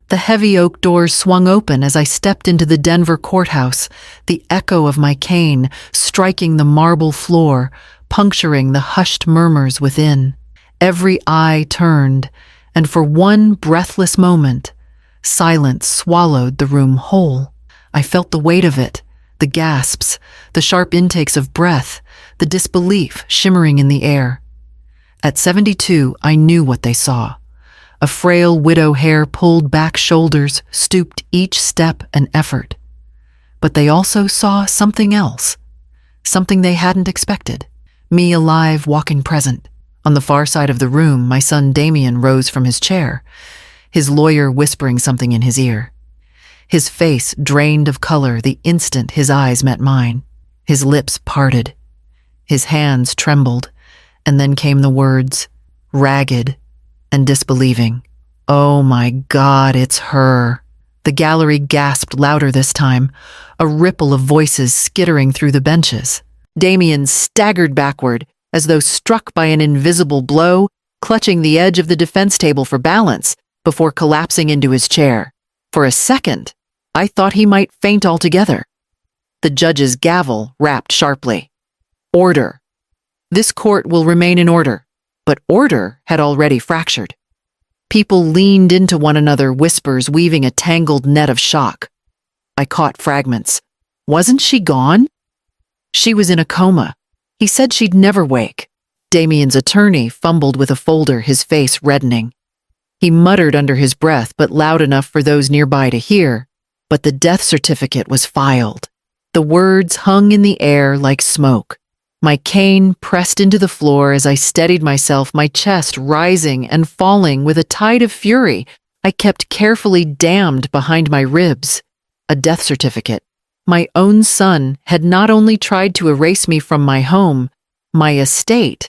The heavy oak doors swung open as I stepped into the Denver courthouse, the echo of my cane striking the marble floor, puncturing the hushed murmurs within. Every eye turned, and for one breathless moment, silence swallowed the room whole. I felt the weight of it, the gasps, the sharp intakes of breath, the disbelief shimmering in the air. At 72, I knew what they saw. A frail widow hair pulled back shoulders stooped each step an effort. But they also saw something else, something they hadn't expected. Me alive, walking present. On the far side of the room, my son Damien rose from his chair, his lawyer whispering something in his ear. His face drained of color the instant his eyes met mine. His lips parted. His hands trembled, and then came the words, ragged and disbelieving. "Oh my God, it's her." The gallery gasped louder this time, a ripple of voices skittering through the benches. Damien staggered backward, as though struck by an invisible blow, clutching the edge of the defense table for balance before collapsing into his chair. For a second, I thought he might faint altogether. The judge's gavel rapped sharply. Order. This court will remain in order. But order had already fractured. People leaned into one another, whispers weaving a tangled net of shock. I caught fragments. Wasn't she gone? She was in a coma. He said she'd never wake. Damien's attorney fumbled with a folder, his face reddening. He muttered under his breath, but loud enough for those nearby to hear. But the death certificate was filed. The words hung in the air like smoke. My cane pressed into the floor as I steadied myself, my chest rising and falling with a tide of fury I kept carefully dammed behind my ribs. A death certificate. My own son had not only tried to erase me from my home, my estate,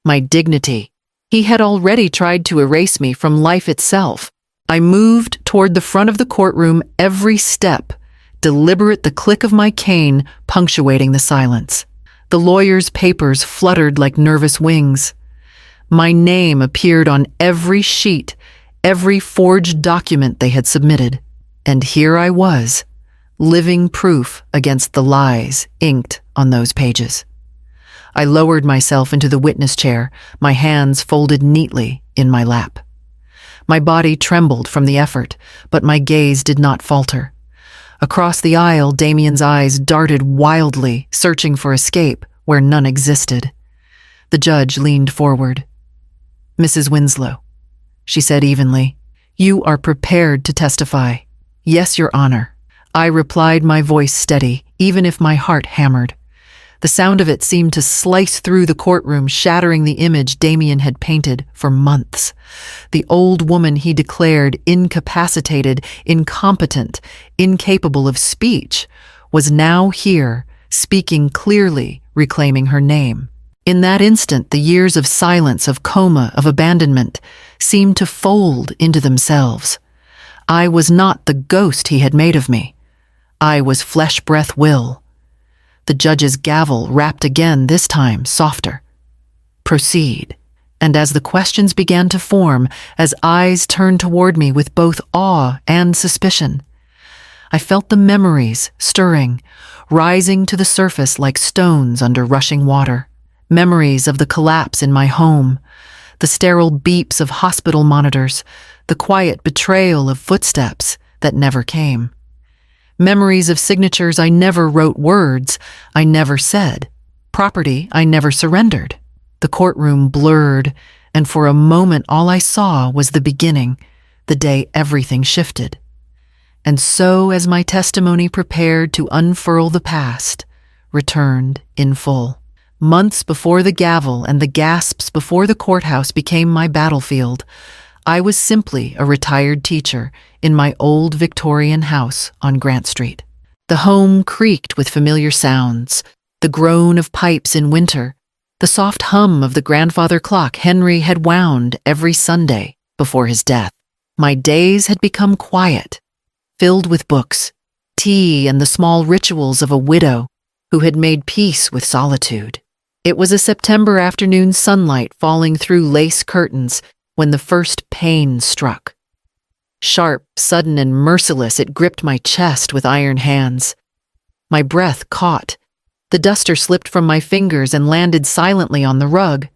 my dignity. He had already tried to erase me from life itself. I moved toward the front of the courtroom, every step, deliberate, the click of my cane punctuating the silence. The lawyers' papers fluttered like nervous wings. My name appeared on every sheet, every forged document they had submitted. And here I was, living proof against the lies inked on those pages. I lowered myself into the witness chair, my hands folded neatly in my lap. My body trembled from the effort, but my gaze did not falter. Across the aisle, Damien's eyes darted wildly, searching for escape where none existed. The judge leaned forward. "Mrs. Winslow," she said evenly, "you are prepared to testify." "Yes, Your Honor," I replied, my voice steady, even if my heart hammered. The sound of it seemed to slice through the courtroom, shattering the image Damien had painted for months. The old woman he declared incapacitated, incompetent, incapable of speech, was now here, speaking clearly, reclaiming her name. In that instant, the years of silence, of coma, of abandonment, seemed to fold into themselves. I was not the ghost he had made of me. I was flesh, breath, will. The judge's gavel rapped again, this time softer. "Proceed." And as the questions began to form, as eyes turned toward me with both awe and suspicion, I felt the memories stirring, rising to the surface like stones under rushing water. Memories of the collapse in my home, the sterile beeps of hospital monitors, the quiet betrayal of footsteps that never came. Memories of signatures I never wrote, words I never said, property I never surrendered. The courtroom blurred, and for a moment all I saw was the beginning, the day everything shifted. And so, as my testimony prepared to unfurl the past, returned in full. Months before the gavel and the gasps before the courthouse became my battlefield, I was simply a retired teacher in my old Victorian house on Grant Street. The home creaked with familiar sounds, the groan of pipes in winter, the soft hum of the grandfather clock Henry had wound every Sunday before his death. My days had become quiet, filled with books, tea, and the small rituals of a widow who had made peace with solitude. It was a September afternoon, sunlight falling through lace curtains when the first pain struck. Sharp, sudden, and merciless, it gripped my chest with iron hands. My breath caught. The duster slipped from my fingers and landed silently on the rug.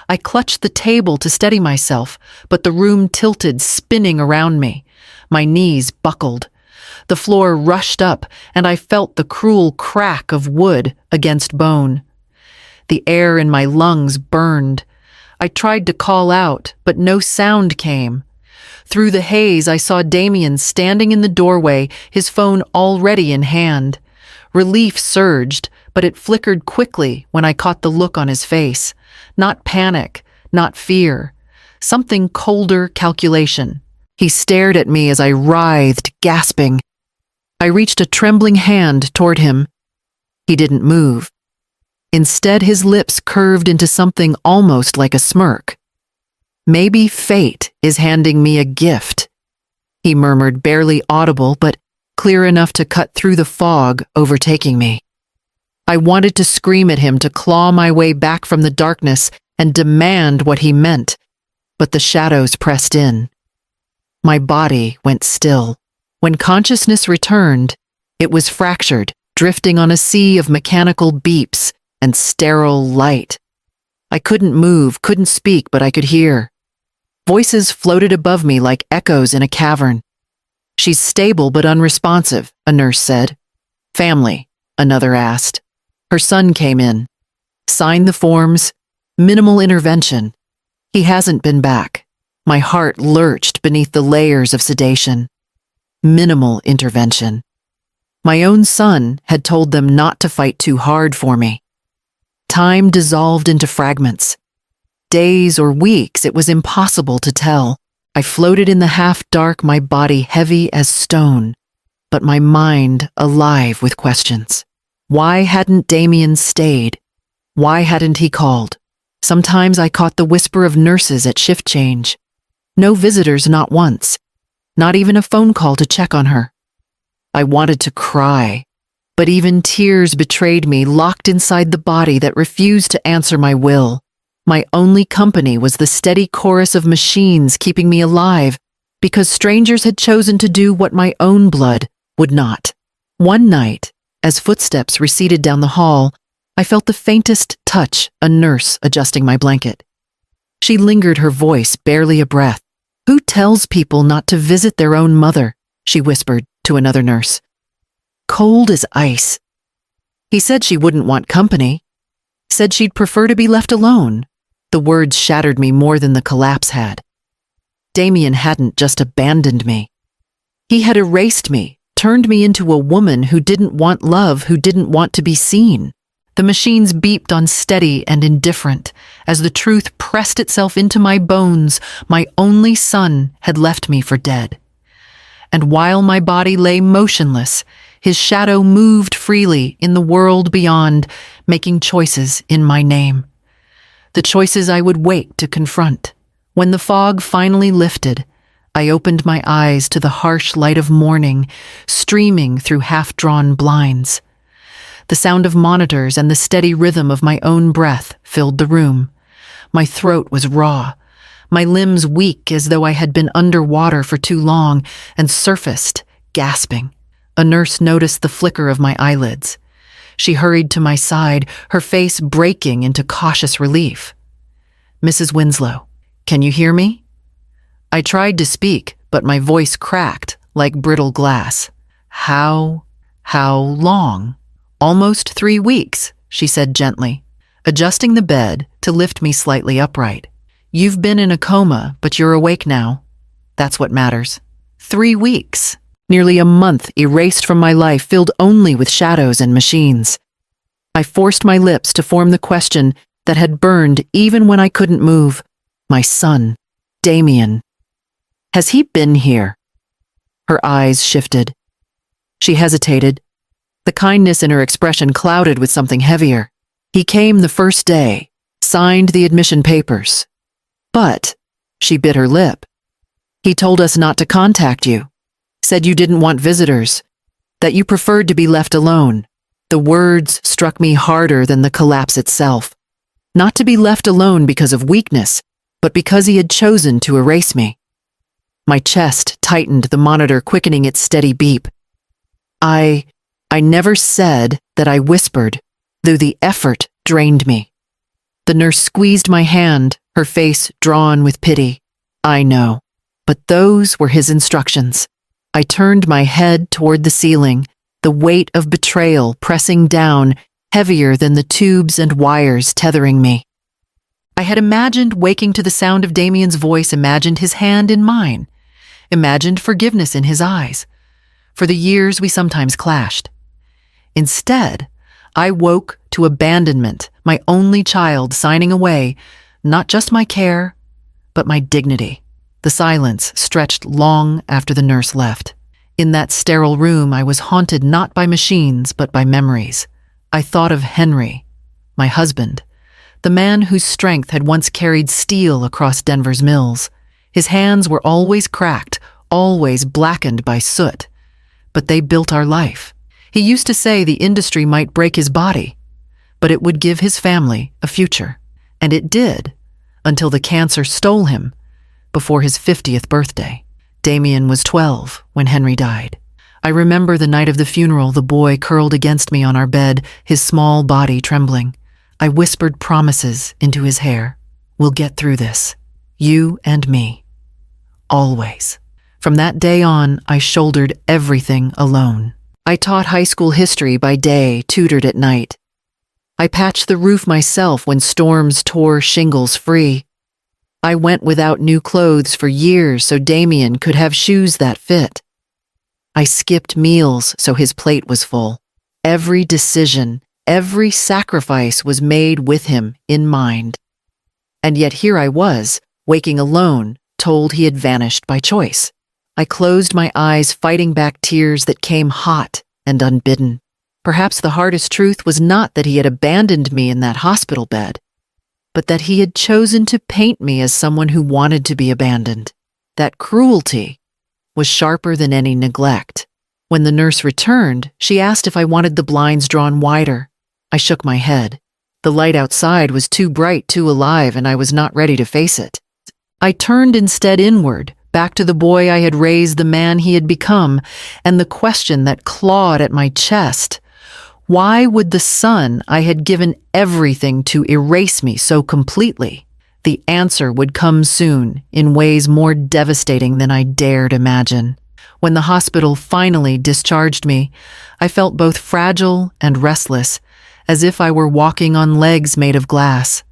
I clutched the table to steady myself, but the room tilted, spinning around me. My knees buckled. The floor rushed up, and I felt the cruel crack of wood against bone. The air in my lungs burned. I tried to call out, but no sound came. Through the haze, I saw Damien standing in the doorway, his phone already in hand. Relief surged, but it flickered quickly when I caught the look on his face. Not panic, not fear. Something colder, calculation. He stared at me as I writhed, gasping. I reached a trembling hand toward him. He didn't move. Instead, his lips curved into something almost like a smirk. "Maybe fate is handing me a gift," he murmured, barely audible, but clear enough to cut through the fog overtaking me. I wanted to scream at him, to claw my way back from the darkness and demand what he meant, but the shadows pressed in. My body went still. When consciousness returned, it was fractured, drifting on a sea of mechanical beeps and sterile light. I couldn't move, couldn't speak, but I could hear. Voices floated above me like echoes in a cavern. "She's stable but unresponsive," a nurse said. "Family," another asked. Her son came in. Signed the forms. Minimal intervention. He hasn't been back. My heart lurched beneath the layers of sedation. Minimal intervention. My own son had told them not to fight too hard for me. Time dissolved into fragments. Days or weeks, it was impossible to tell. I floated in the half-dark, my body heavy as stone, but my mind alive with questions. Why hadn't Damien stayed? Why hadn't he called? Sometimes I caught the whisper of nurses at shift change. No visitors, not once. Not even a phone call to check on her. I wanted to cry, but even tears betrayed me, locked inside the body that refused to answer my will. My only company was the steady chorus of machines keeping me alive, because strangers had chosen to do what my own blood would not. One night, as footsteps receded down the hall, I felt the faintest touch, a nurse adjusting my blanket. She lingered, her voice barely a breath. "Who tells people not to visit their own mother?" she whispered to another nurse. "Cold as ice." He said she wouldn't want company. Said she'd prefer to be left alone. The words shattered me more than the collapse had. Damien hadn't just abandoned me. He had erased me, turned me into a woman who didn't want love, who didn't want to be seen. The machines beeped on steady and indifferent. As the truth pressed itself into my bones, my only son had left me for dead. And while my body lay motionless, his shadow moved freely in the world beyond, making choices in my name. The choices I would wait to confront. When the fog finally lifted, I opened my eyes to the harsh light of morning, streaming through half-drawn blinds. The sound of monitors and the steady rhythm of my own breath filled the room. My throat was raw, my limbs weak as though I had been underwater for too long, and surfaced, gasping. A nurse noticed the flicker of my eyelids. She hurried to my side, her face breaking into cautious relief. "Mrs. Winslow, can you hear me?" I tried to speak, but my voice cracked like brittle glass. How long?" "Almost 3 weeks," she said gently, adjusting the bed to lift me slightly upright. "You've been in a coma, but you're awake now. That's what matters." 3 weeks. Nearly a month erased from my life, filled only with shadows and machines. I forced my lips to form the question that had burned even when I couldn't move. My son, Damien. Has he been here? Her eyes shifted. She hesitated. The kindness in her expression clouded with something heavier. He came the first day, signed the admission papers. But, she bit her lip. He told us not to contact you. Said you didn't want visitors, that you preferred to be left alone. The words struck me harder than the collapse itself. Not to be left alone because of weakness, but because he had chosen to erase me. My chest tightened, the monitor quickening its steady beep. I never said that, I whispered, though the effort drained me. The nurse squeezed my hand, her face drawn with pity. I know, but those were his instructions. I turned my head toward the ceiling, the weight of betrayal pressing down, heavier than the tubes and wires tethering me. I had imagined waking to the sound of Damien's voice, imagined his hand in mine, imagined forgiveness in his eyes. For the years we sometimes clashed. Instead, I woke to abandonment, my only child signing away, not just my care, but my dignity. The silence stretched long after the nurse left. In that sterile room, I was haunted not by machines, but by memories. I thought of Henry, my husband, the man whose strength had once carried steel across Denver's mills. His hands were always cracked, always blackened by soot. But they built our life. He used to say the industry might break his body, but it would give his family a future. And it did, until the cancer stole him before his 50th birthday. Damien was 12 when Henry died. I remember the night of the funeral, the boy curled against me on our bed, his small body trembling. I whispered promises into his hair. We'll get through this. You and me. Always. From that day on, I shouldered everything alone. I taught high school history by day, tutored at night. I patched the roof myself when storms tore shingles free. I went without new clothes for years so Damien could have shoes that fit. I skipped meals so his plate was full. Every decision, every sacrifice was made with him in mind. And yet here I was, waking alone, told he had vanished by choice. I closed my eyes, fighting back tears that came hot and unbidden. Perhaps the hardest truth was not that he had abandoned me in that hospital bed, but that he had chosen to paint me as someone who wanted to be abandoned. That cruelty was sharper than any neglect. When the nurse returned, she asked if I wanted the blinds drawn wider. I shook my head. The light outside was too bright, too alive, and I was not ready to face it. I turned instead inward, back to the boy I had raised, the man he had become, and the question that clawed at my chest. Why would the son I had given everything to erase me so completely? The answer would come soon, in ways more devastating than I dared imagine. When the hospital finally discharged me, I felt both fragile and restless, as if I were walking on legs made of glass.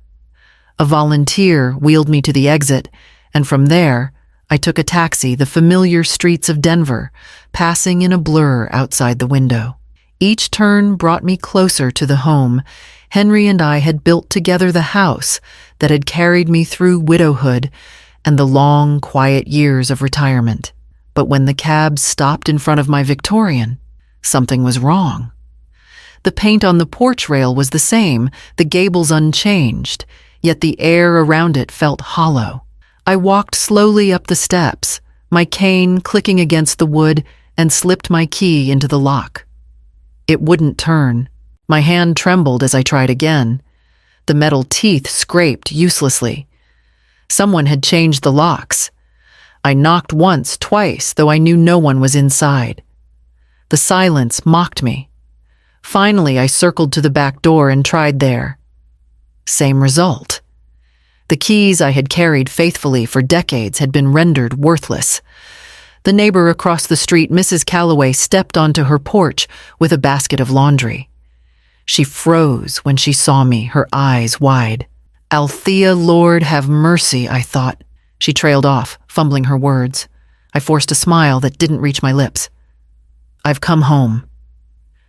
A volunteer wheeled me to the exit, and from there, I took a taxi, the familiar streets of Denver, passing in a blur outside the window. Each turn brought me closer to the home Henry and I had built together, the house that had carried me through widowhood and the long, quiet years of retirement. But when the cab stopped in front of my Victorian, something was wrong. The paint on the porch rail was the same, the gables unchanged, yet the air around it felt hollow. I walked slowly up the steps, my cane clicking against the wood, and slipped my key into the lock. It wouldn't turn. My hand trembled as I tried again. The metal teeth scraped uselessly. Someone had changed the locks. I knocked once, twice, though I knew no one was inside. The silence mocked me. Finally, I circled to the back door and tried there. Same result. The keys I had carried faithfully for decades had been rendered worthless. The neighbor across the street, Mrs. Calloway, stepped onto her porch with a basket of laundry. She froze when she saw me, her eyes wide. Althea, Lord have mercy, I thought. She trailed off, fumbling her words. I forced a smile that didn't reach my lips. I've come home.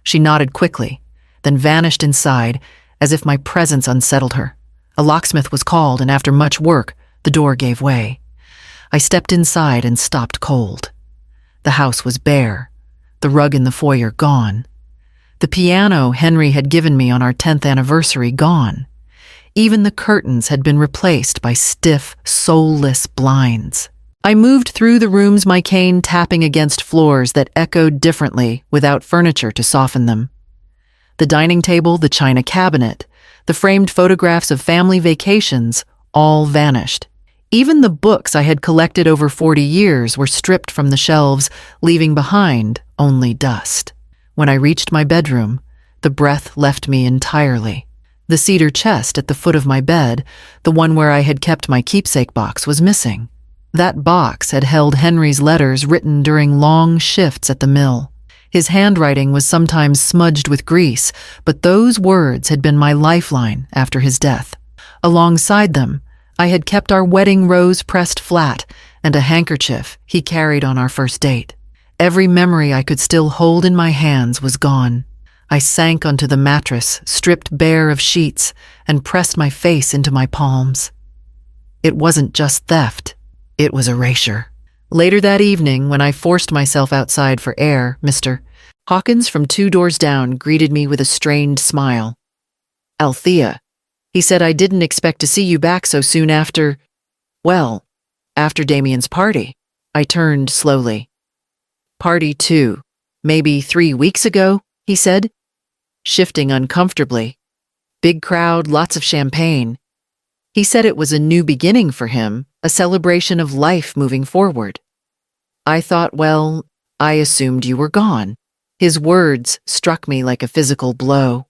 She nodded quickly, then vanished inside, as if my presence unsettled her. A locksmith was called, and after much work, the door gave way. I stepped inside and stopped cold. The house was bare, the rug in the foyer gone. The piano Henry had given me on our 10th anniversary gone. Even the curtains had been replaced by stiff, soulless blinds. I moved through the rooms, my cane tapping against floors that echoed differently without furniture to soften them. The dining table, the china cabinet, the framed photographs of family vacations all vanished. Even the books I had collected over 40 years were stripped from the shelves, leaving behind only dust. When I reached my bedroom, the breath left me entirely. The cedar chest at the foot of my bed, the one where I had kept my keepsake box, was missing. That box had held Henry's letters written during long shifts at the mill. His handwriting was sometimes smudged with grease, but those words had been my lifeline after his death. Alongside them, I had kept our wedding rose pressed flat and a handkerchief he carried on our first date. Every memory I could still hold in my hands was gone. I sank onto the mattress, stripped bare of sheets, and pressed my face into my palms. It wasn't just theft, it was erasure. Later that evening, when I forced myself outside for air, Mr. Hawkins from 2 doors down greeted me with a strained smile. "Althea," he said, "I didn't expect to see you back so soon after, well, after Damien's party." I turned slowly. "Party 2, maybe 3 weeks ago," he said, shifting uncomfortably. "Big crowd, lots of champagne." He said it was a new beginning for him, a celebration of life moving forward. I thought, well, I assumed you were gone. His words struck me like a physical blow.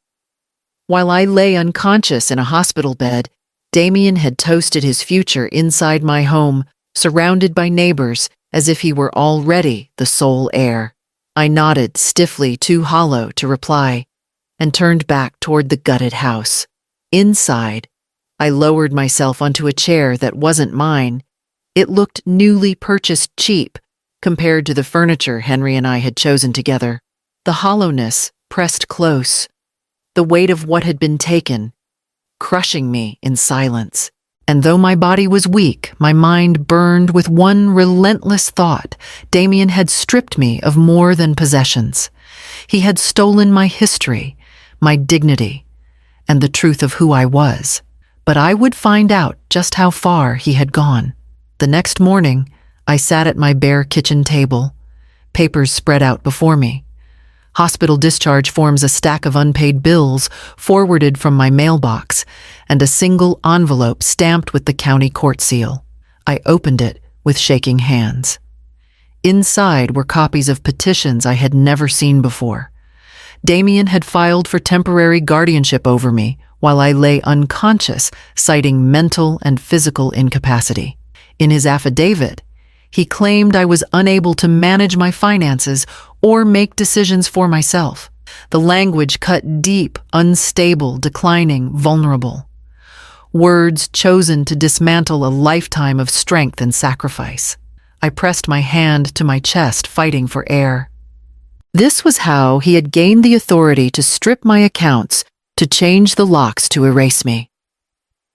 While I lay unconscious in a hospital bed, Damien had toasted his future inside my home, surrounded by neighbors, as if he were already the sole heir. I nodded, stiffly too hollow to reply, and turned back toward the gutted house. Inside, I lowered myself onto a chair that wasn't mine. It looked newly purchased cheap compared to the furniture Henry and I had chosen together. The hollowness pressed close, the weight of what had been taken, crushing me in silence. And though my body was weak, my mind burned with one relentless thought. Damien had stripped me of more than possessions. He had stolen my history, my dignity, and the truth of who I was. But I would find out just how far he had gone. The next morning, I sat at my bare kitchen table, papers spread out before me. Hospital discharge forms, a stack of unpaid bills forwarded from my mailbox, and a single envelope stamped with the county court seal. I opened it with shaking hands. Inside were copies of petitions I had never seen before. Damien had filed for temporary guardianship over me while I lay unconscious, citing mental and physical incapacity. In his affidavit, he claimed I was unable to manage my finances or make decisions for myself. The language cut deep, unstable, declining, vulnerable. Words chosen to dismantle a lifetime of strength and sacrifice. I pressed my hand to my chest, fighting for air. This was how he had gained the authority to strip my accounts, to change the locks, to erase me.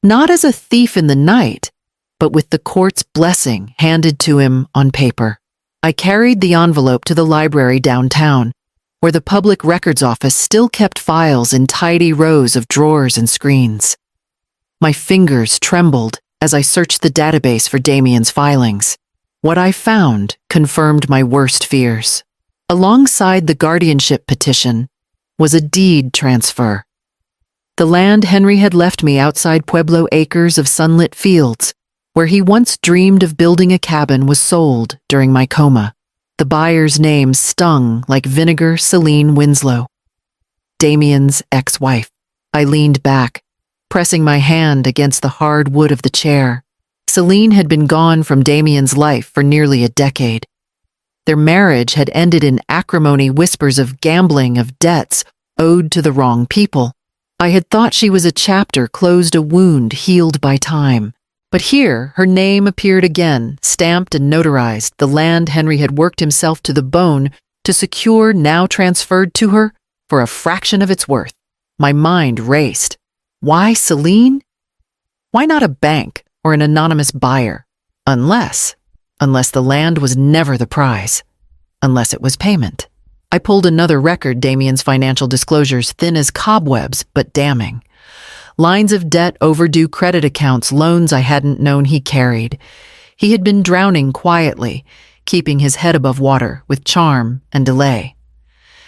Not as a thief in the night, but with the court's blessing handed to him on paper. I carried the envelope to the library downtown, where the public records office still kept files in tidy rows of drawers and screens. My fingers trembled as I searched the database for Damien's filings. What I found confirmed my worst fears. Alongside the guardianship petition was a deed transfer. The land Henry had left me outside Pueblo acres of sunlit fields, where he once dreamed of building a cabin, was sold during my coma. The buyer's name stung like vinegar: Celine Winslow, Damien's ex-wife. I leaned back, pressing my hand against the hard wood of the chair. Celine had been gone from Damien's life for nearly a decade. Their marriage had ended in acrimony, whispers of gambling, of debts owed to the wrong people. I had thought she was a chapter closed, a wound healed by time. But here, her name appeared again, stamped and notarized. The land Henry had worked himself to the bone to secure, now transferred to her for a fraction of its worth. My mind raced. Why Celine? Why not a bank or an anonymous buyer? Unless the land was never the prize. Unless it was payment. I pulled another record, Damien's financial disclosures, thin as cobwebs, but damning. Lines of debt, overdue credit accounts, loans I hadn't known he carried. He had been drowning quietly, keeping his head above water with charm and delay.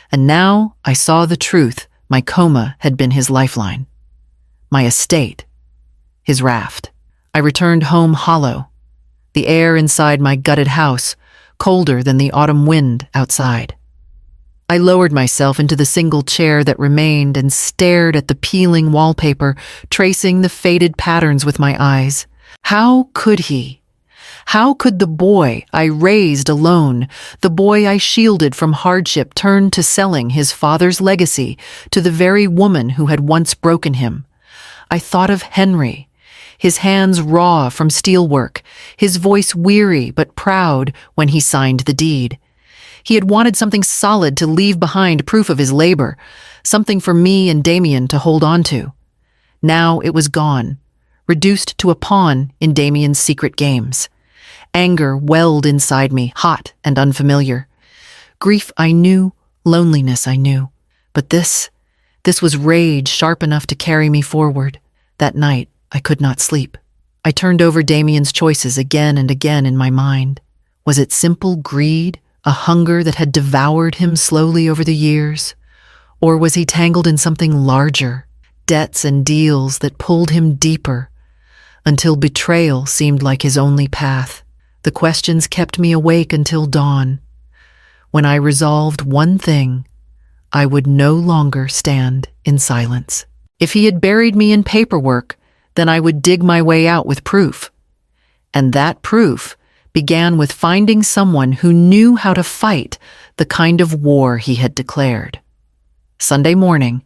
And now I saw the truth. My coma had been his lifeline. My estate, his raft. I returned home hollow, the air inside my gutted house colder than the autumn wind outside. I lowered myself into the single chair that remained and stared at the peeling wallpaper, tracing the faded patterns with my eyes. How could he? How could the boy I raised alone, the boy I shielded from hardship, turn to selling his father's legacy to the very woman who had once broken him? I thought of Henry, his hands raw from steelwork, his voice weary but proud when he signed the deed. He had wanted something solid to leave behind, proof of his labor, something for me and Damien to hold on to. Now it was gone, reduced to a pawn in Damien's secret games. Anger welled inside me, hot and unfamiliar. Grief I knew, loneliness I knew. But this was rage sharp enough to carry me forward. That night, I could not sleep. I turned over Damien's choices again and again in my mind. Was it simple greed, a hunger that had devoured him slowly over the years? Or was he tangled in something larger, debts and deals that pulled him deeper, until betrayal seemed like his only path? The questions kept me awake until dawn, when I resolved one thing: I would no longer stand in silence. If he had buried me in paperwork, then I would dig my way out with proof. And that proof began with finding someone who knew how to fight the kind of war he had declared. Sunday morning,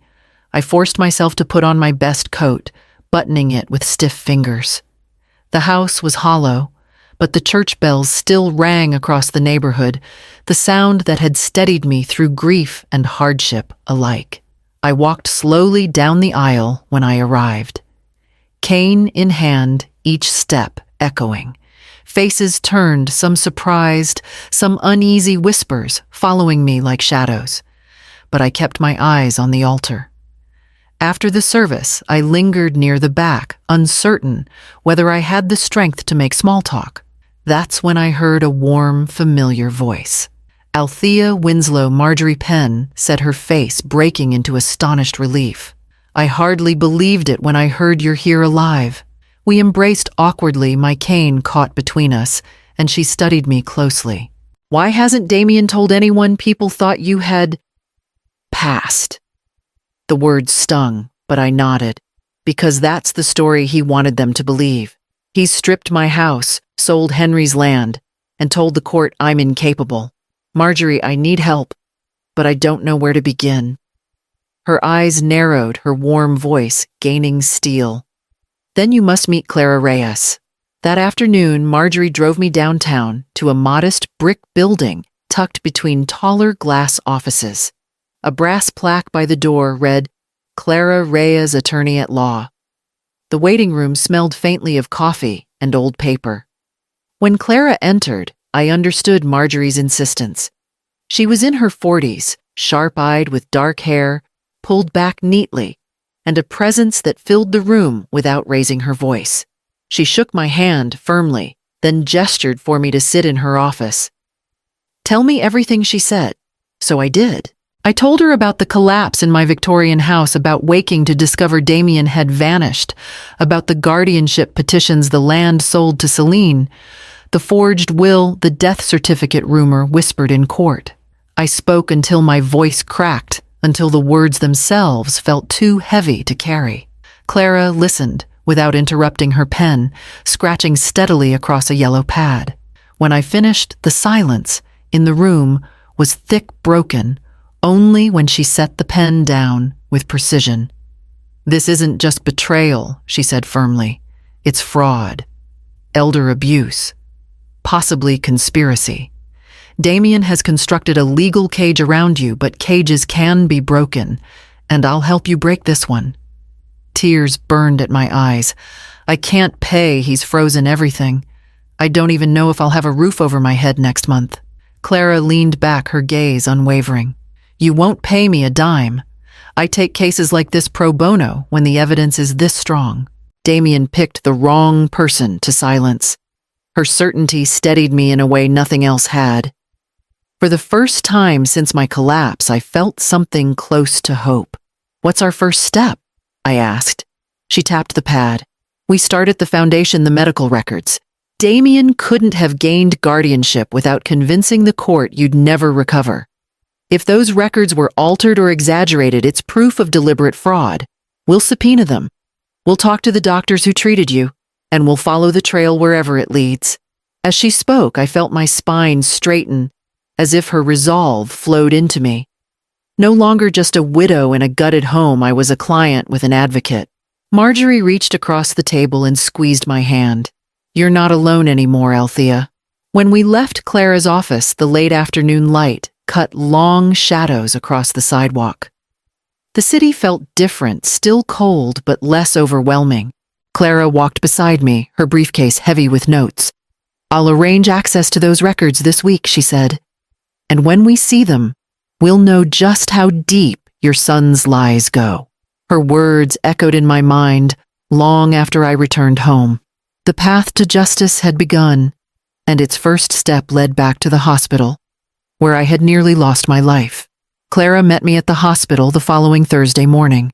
I forced myself to put on my best coat, buttoning it with stiff fingers. The house was hollow, but the church bells still rang across the neighborhood, the sound that had steadied me through grief and hardship alike. I walked slowly down the aisle when I arrived, cane in hand, each step echoing. Faces turned, some surprised, some uneasy whispers following me like shadows. But I kept my eyes on the altar. After the service, I lingered near the back, uncertain whether I had the strength to make small talk. That's when I heard a warm, familiar voice. Althea Winslow Marjorie Penn, said, her face breaking into astonished relief. I hardly believed it when I heard you're here alive. We embraced awkwardly, my cane caught between us, and she studied me closely. Why hasn't Damien told anyone? People thought you had passed. The words stung, but I nodded, because that's the story he wanted them to believe. He's stripped my house, sold Henry's land, and told the court I'm incapable. Marjorie, I need help, but I don't know where to begin. Her eyes narrowed, her warm voice gaining steel. Then you must meet Clara Reyes. That afternoon, Marjorie drove me downtown to a modest brick building tucked between taller glass offices. A brass plaque by the door read, Clara Reyes, Attorney at Law. The waiting room smelled faintly of coffee and old paper. When Clara entered, I understood Marjorie's insistence. She was in her 40s, sharp-eyed with dark hair, pulled back neatly, and a presence that filled the room without raising her voice. She shook my hand firmly, then gestured for me to sit in her office. Tell me everything, she said. So I did. I told her about the collapse in my Victorian house, about waking to discover Damien had vanished, about the guardianship petitions, the land sold to Celine, the forged will, the death certificate rumor whispered in court. I spoke until my voice cracked, until the words themselves felt too heavy to carry. Clara listened without interrupting her pen, scratching steadily across a yellow pad. When I finished, the silence in the room was thick, broken, only when she set the pen down with precision. This isn't just betrayal, she said firmly. It's fraud, elder abuse, possibly conspiracy. Damien has constructed a legal cage around you, but cages can be broken, and I'll help you break this one. Tears burned at my eyes. I can't pay, he's frozen everything. I don't even know if I'll have a roof over my head next month. Clara leaned back, her gaze unwavering. You won't pay me a dime. I take cases like this pro bono when the evidence is this strong. Damien picked the wrong person to silence. Her certainty steadied me in a way nothing else had. For the first time since my collapse, I felt something close to hope. What's our first step? I asked. She tapped the pad. We start at the foundation, the medical records. Damien couldn't have gained guardianship without convincing the court you'd never recover. If those records were altered or exaggerated, it's proof of deliberate fraud. We'll subpoena them. We'll talk to the doctors who treated you, and we'll follow the trail wherever it leads. As she spoke, I felt my spine straighten, as if her resolve flowed into me. No longer just a widow in a gutted home, I was a client with an advocate. Marjorie reached across the table and squeezed my hand. "You're not alone anymore, Althea." When we left Clara's office, the late afternoon light cut long shadows across the sidewalk. The city felt different, still cold, but less overwhelming. Clara walked beside me, her briefcase heavy with notes. "I'll arrange access to those records this week," she said. "And when we see them, we'll know just how deep your son's lies go." Her words echoed in my mind long after I returned home. The path to justice had begun, and its first step led back to the hospital, where I had nearly lost my life. Clara met me at the hospital the following Thursday morning.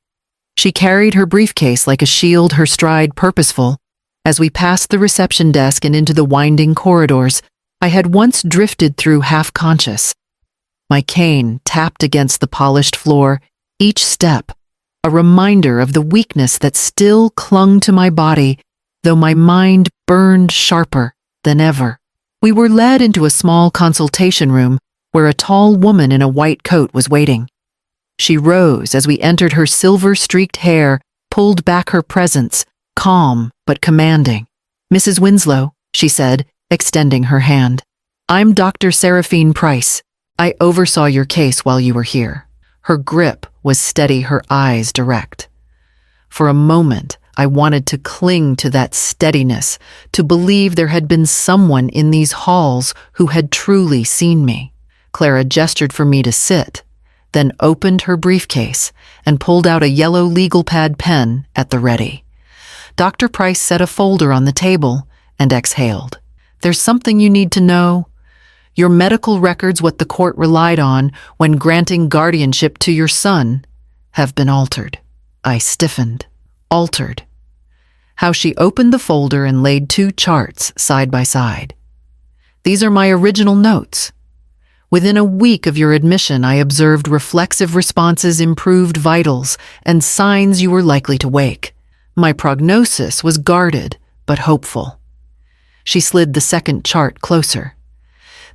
She carried her briefcase like a shield, her stride purposeful. As we passed the reception desk and into the winding corridors I had once drifted through half-conscious, my cane tapped against the polished floor, each step a reminder of the weakness that still clung to my body, though my mind burned sharper than ever. We were led into a small consultation room where a tall woman in a white coat was waiting. She rose as we entered, her silver-streaked hair pulled back, her presence calm but commanding. "Mrs. Winslow," she said, extending her hand. "I'm Dr. Seraphine Price. I oversaw your case while you were here." Her grip was steady, her eyes direct. For a moment, I wanted to cling to that steadiness, to believe there had been someone in these halls who had truly seen me. Clara gestured for me to sit, then opened her briefcase and pulled out a yellow legal pad pen at the ready. Dr. Price set a folder on the table and exhaled. "There's something you need to know. Your medical records, what the court relied on when granting guardianship to your son, have been altered." I stiffened. Altered. How she opened the folder and laid two charts side by side. "These are my original notes. Within a week of your admission, I observed reflexive responses, improved vitals, and signs you were likely to wake. My prognosis was guarded but hopeful." She slid the second chart closer.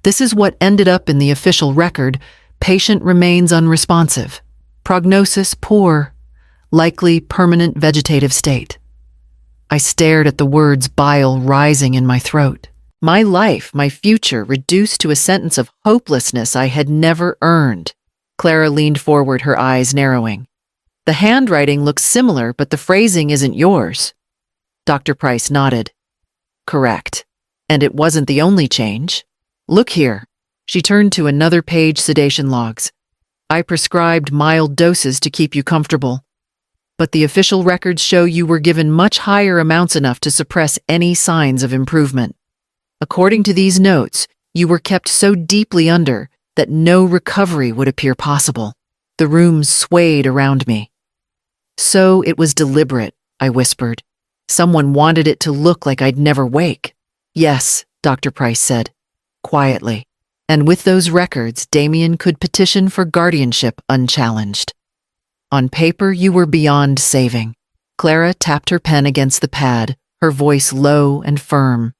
"This is what ended up in the official record. Patient remains unresponsive. Prognosis poor. Likely permanent vegetative state." I stared at the words, bile rising in my throat. My life, my future, reduced to a sentence of hopelessness I had never earned. Clara leaned forward, her eyes narrowing. "The handwriting looks similar, but the phrasing isn't yours." Dr. Price nodded. "Correct. And it wasn't the only change. Look here." She turned to another page, sedation logs. "I prescribed mild doses to keep you comfortable. But the official records show you were given much higher amounts, enough to suppress any signs of improvement. According to these notes, you were kept so deeply under that no recovery would appear possible." The room swayed around me. "So it was deliberate," I whispered. "Someone wanted it to look like I'd never wake." "Yes," Dr. Price said, quietly. "And with those records, Damien could petition for guardianship unchallenged. On paper, you were beyond saving." Clara tapped her pen against the pad, her voice low and firm.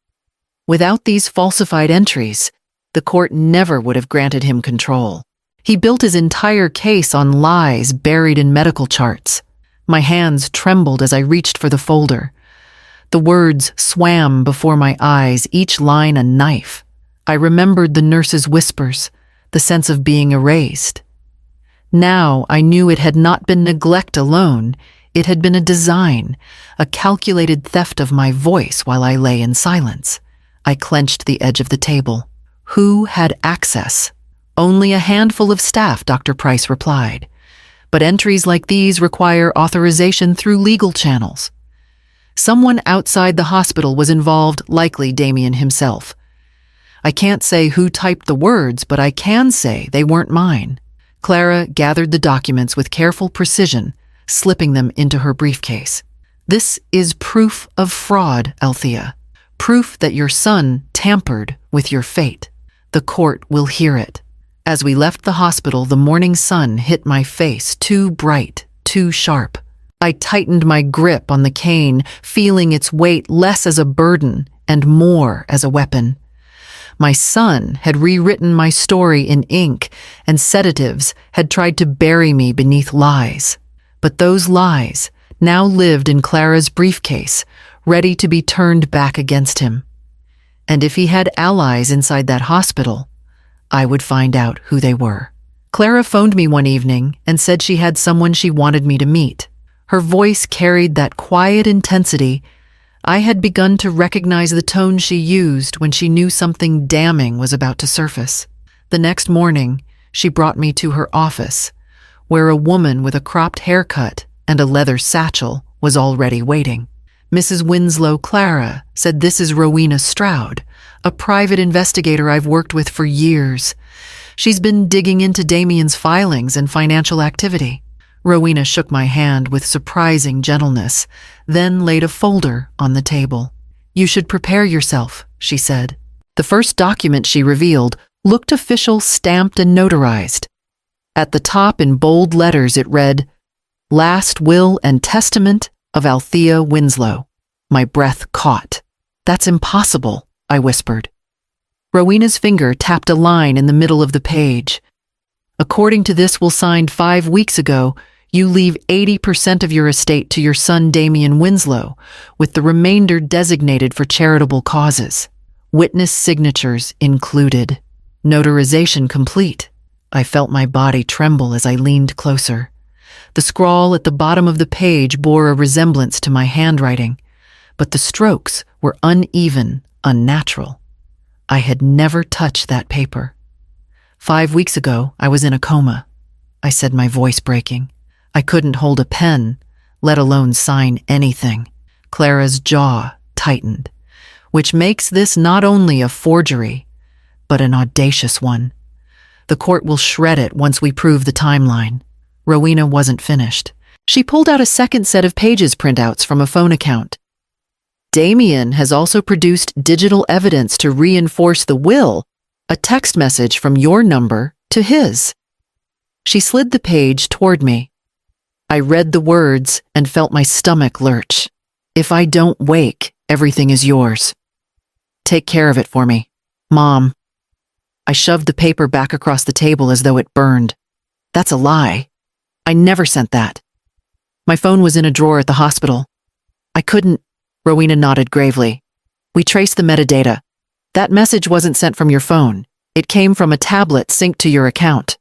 "Without these falsified entries, the court never would have granted him control. He built his entire case on lies buried in medical charts." My hands trembled as I reached for the folder. The words swam before my eyes, each line a knife. I remembered the nurse's whispers, the sense of being erased. Now I knew it had not been neglect alone. It had been a design, a calculated theft of my voice while I lay in silence. I clenched the edge of the table. Who had access? "Only a handful of staff," Dr. Price replied. "But entries like these require authorization through legal channels." Someone outside the hospital was involved, likely Damien himself. I can't say who typed the words, but I can say they weren't mine. Clara gathered the documents with careful precision, slipping them into her briefcase. This is proof of fraud, Althea. Proof that your son tampered with your fate. The court will hear it. As we left the hospital, the morning sun hit my face, too bright, too sharp. I tightened my grip on the cane, feeling its weight less as a burden and more as a weapon. My son had rewritten my story in ink, and sedatives had tried to bury me beneath lies. But those lies now lived in Clara's briefcase, ready to be turned back against him. And if he had allies inside that hospital, I would find out who they were. Clara phoned me one evening and said she had someone she wanted me to meet. Her voice carried that quiet intensity. I had begun to recognize the tone she used when she knew something damning was about to surface. The next morning, she brought me to her office, where a woman with a cropped haircut and a leather satchel was already waiting. Mrs. Winslow Clara said, "This is Rowena Stroud, a private investigator I've worked with for years. She's been digging into Damien's filings and financial activity." Rowena shook my hand with surprising gentleness, then laid a folder on the table. "You should prepare yourself," she said. The first document she revealed looked official, stamped and notarized. At the top in bold letters it read, "Last Will and Testament of Althea Winslow." My breath caught. "That's impossible," I whispered. Rowena's finger tapped a line in the middle of the page. "According to this will signed 5 weeks ago, you leave 80% of your estate to your son Damien Winslow, with the remainder designated for charitable causes. Witness signatures included. Notarization complete." I felt my body tremble as I leaned closer. The scrawl at the bottom of the page bore a resemblance to my handwriting, but the strokes were uneven, unnatural. I had never touched that paper. 5 weeks ago, I was in a coma, I said, my voice breaking. I couldn't hold a pen, let alone sign anything. Clara's jaw tightened, which makes this not only a forgery, but an audacious one. The court will shred it once we prove the timeline. Rowena wasn't finished. She pulled out a second set of pages printouts from a phone account. "Damien has also produced digital evidence to reinforce the will, a text message from your number to his." She slid the page toward me. I read the words and felt my stomach lurch. "If I don't wake, everything is yours. Take care of it for me, Mom." I shoved the paper back across the table as though it burned. "That's a lie. I never sent that. My phone was in a drawer at the hospital. I couldn't." Rowena nodded gravely. "We traced the metadata. That message wasn't sent from your phone. It came from a tablet synced to your account.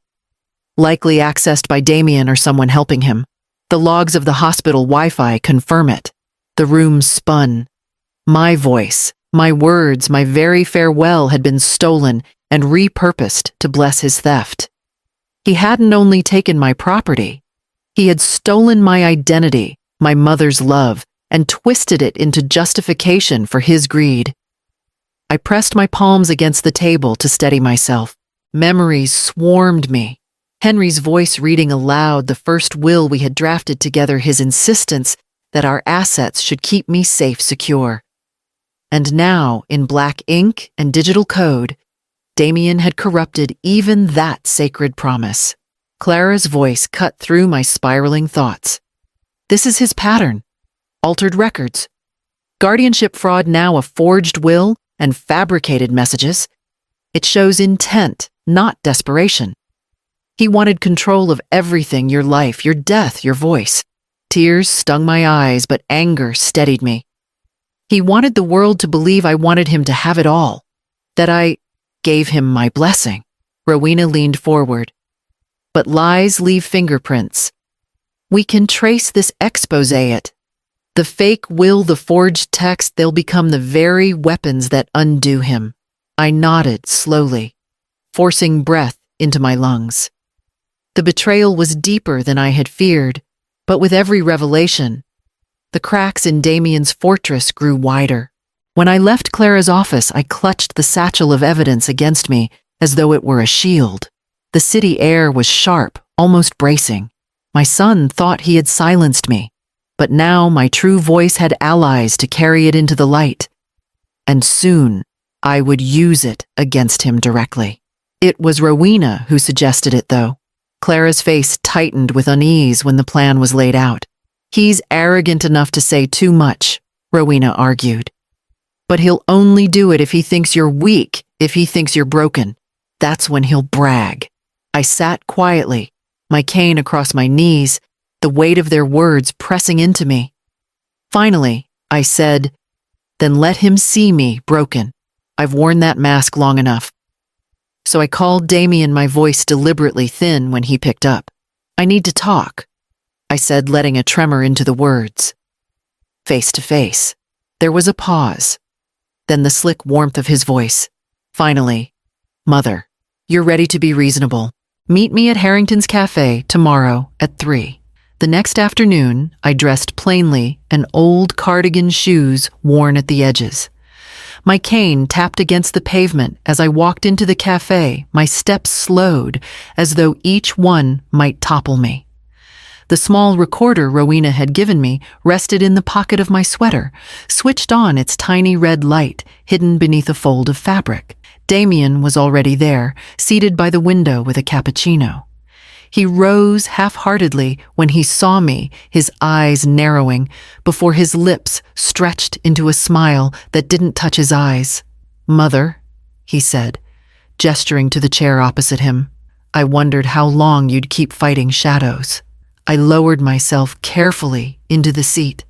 Likely accessed by Damien or someone helping him. The logs of the hospital Wi-Fi confirm it." The room spun. My voice, my words, my very farewell had been stolen and repurposed to bless his theft. He hadn't only taken my property, he had stolen my identity, my mother's love, and twisted it into justification for his greed. I pressed my palms against the table to steady myself. Memories swarmed me. Henry's voice reading aloud the first will we had drafted together, his insistence that our assets should keep me safe, secure. And now, in black ink and digital code, Damien had corrupted even that sacred promise. Clara's voice cut through my spiraling thoughts. "This is his pattern. Altered records. Guardianship fraud, now a forged will and fabricated messages. It shows intent, not desperation. He wanted control of everything, your life, your death, your voice." Tears stung my eyes, but anger steadied me. He wanted the world to believe I wanted him to have it all, that I gave him my blessing. Rowena leaned forward. "But lies leave fingerprints. We can trace this, expose it. The fake will, the forged text, they'll become the very weapons that undo him." I nodded slowly, forcing breath into my lungs. The betrayal was deeper than I had feared, but with every revelation, the cracks in Damien's fortress grew wider. When I left Clara's office, I clutched the satchel of evidence against me as though it were a shield. The city air was sharp, almost bracing. My son thought he had silenced me. But now my true voice had allies to carry it into the light. And soon, I would use it against him directly. It was Rowena who suggested it, though. Clara's face tightened with unease when the plan was laid out. "He's arrogant enough to say too much," Rowena argued. "But he'll only do it if he thinks you're weak, if he thinks you're broken. That's when he'll brag." I sat quietly, my cane across my knees, the weight of their words pressing into me. Finally, I said, "Then let him see me broken. I've worn that mask long enough." So I called Damien, my voice deliberately thin when he picked up. "I need to talk," I said, letting a tremor into the words. Face to face. There was a pause. Then the slick warmth of his voice. Finally, "Mother, you're ready to be reasonable. Meet me at Harrington's Cafe tomorrow at 3. The next afternoon, I dressed plainly, and old cardigan shoes worn at the edges. My cane tapped against the pavement as I walked into the cafe, my steps slowed, as though each one might topple me. The small recorder Rowena had given me rested in the pocket of my sweater, switched on its tiny red light, hidden beneath a fold of fabric. Damien was already there, seated by the window with a cappuccino. He rose half-heartedly when he saw me, his eyes narrowing, before his lips stretched into a smile that didn't touch his eyes. "Mother," he said, gesturing to the chair opposite him, "I wondered how long you'd keep fighting shadows." I lowered myself carefully into the seat,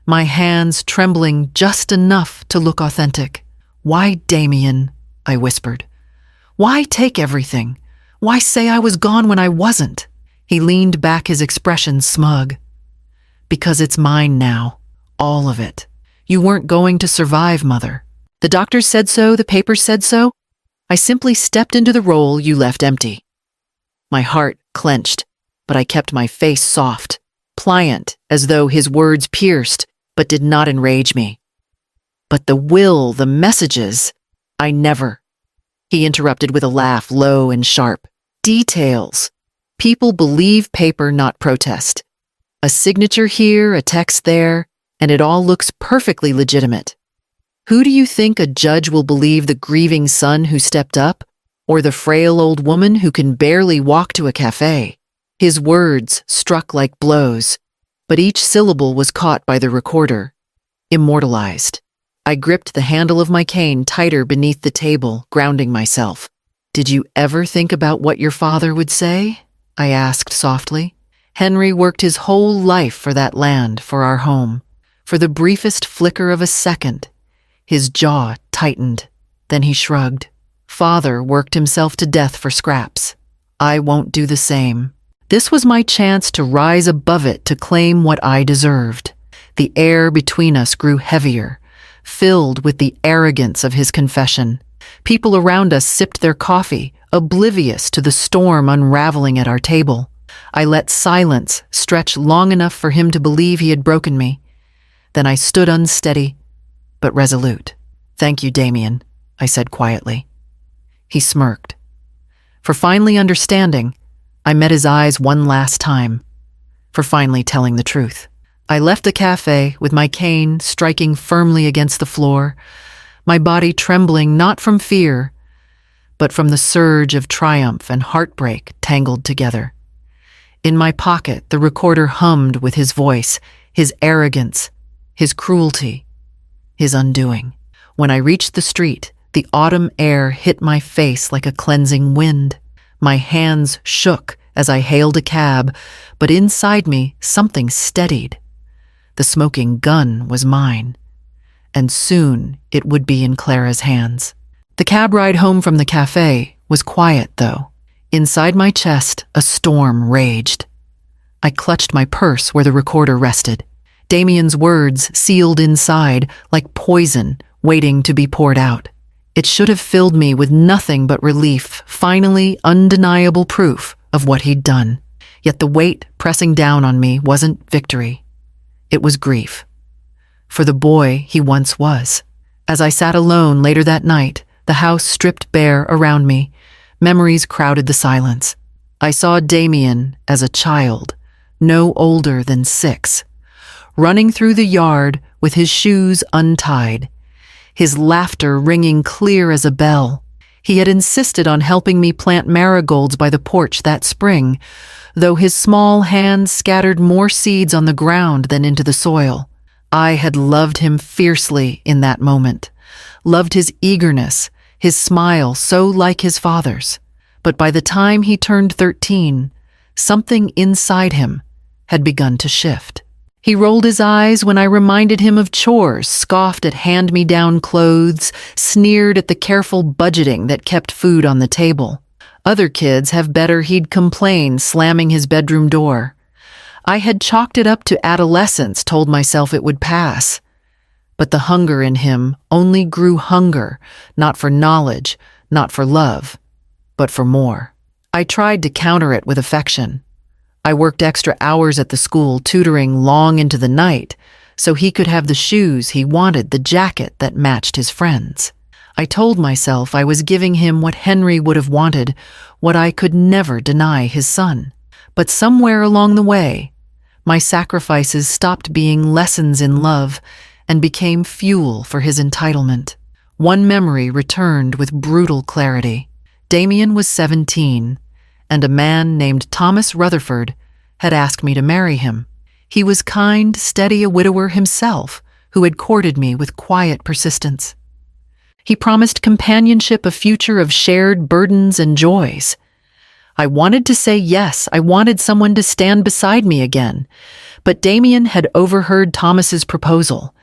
my hands trembling just enough to look authentic. "Why, Damien?" I whispered. "Why take everything? Why say I was gone when I wasn't?" He leaned back, his expression smug. "Because it's mine now, all of it. You weren't going to survive, Mother. The doctors said so, the papers said so. I simply stepped into the role you left empty." My heart clenched, but I kept my face soft, pliant, as though his words pierced, but did not enrage me. "But the will, the messages, I never." He interrupted with a laugh, low and sharp. "Details. People believe paper, not protest. A signature here, a text there, and it all looks perfectly legitimate. Who do you think a judge will believe, the grieving son who stepped up, or the frail old woman who can barely walk to a cafe?" His words struck like blows, but each syllable was caught by the recorder, immortalized. I gripped the handle of my cane tighter beneath the table, grounding myself. "Did you ever think about what your father would say?" I asked softly. "Henry worked his whole life for that land, for our home. For the briefest flicker of a second." His jaw tightened. Then he shrugged. "Father worked himself to death for scraps. I won't do the same." This was my chance to rise above it, to claim what I deserved. The air between us grew heavier, filled with the arrogance of his confession. People around us sipped their coffee, oblivious to the storm unraveling at our table. I let silence stretch long enough for him to believe he had broken me. Then I stood unsteady, but resolute. "Thank you, Damien," I said quietly. He smirked. For finally understanding, I met his eyes one last time. For finally telling the truth. I left the cafe with my cane striking firmly against the floor, my body trembling not from fear, but from the surge of triumph and heartbreak tangled together. In my pocket, the recorder hummed with his voice, his arrogance, his cruelty, his undoing. When I reached the street, the autumn air hit my face like a cleansing wind. My hands shook as I hailed a cab, but inside me something steadied. The smoking gun was mine, and soon it would be in Clara's hands. The cab ride home from the cafe was quiet, though. Inside my chest, a storm raged. I clutched my purse where the recorder rested. Damien's words sealed inside like poison waiting to be poured out. It should have filled me with nothing but relief, finally undeniable proof of what he'd done. Yet the weight pressing down on me wasn't victory. It was grief. For the boy he once was. As I sat alone later that night, the house stripped bare around me, memories crowded the silence. I saw Damien as a child, no older than 6, running through the yard with his shoes untied, his laughter ringing clear as a bell. He had insisted on helping me plant marigolds by the porch that spring, though his small hands scattered more seeds on the ground than into the soil. I had loved him fiercely in that moment, loved his eagerness, his smile so like his father's. But by the time he turned 13, something inside him had begun to shift. He rolled his eyes when I reminded him of chores, scoffed at hand-me-down clothes, sneered at the careful budgeting that kept food on the table. Other kids have better, he'd complain, slamming his bedroom door. I had chalked it up to adolescence, told myself it would pass. But the hunger in him only grew hunger, not for knowledge, not for love, but for more. I tried to counter it with affection. I worked extra hours at the school, tutoring long into the night, so he could have the shoes he wanted, the jacket that matched his friends. I told myself I was giving him what Henry would have wanted, what I could never deny his son. But somewhere along the way, my sacrifices stopped being lessons in love and became fuel for his entitlement. One memory returned with brutal clarity. Damien was 17, and a man named Thomas Rutherford had asked me to marry him. He was kind, steady, a widower himself, who had courted me with quiet persistence. He promised companionship, a future of shared burdens and joys. I wanted to say yes, I wanted someone to stand beside me again, but Damien had overheard Thomas's proposal.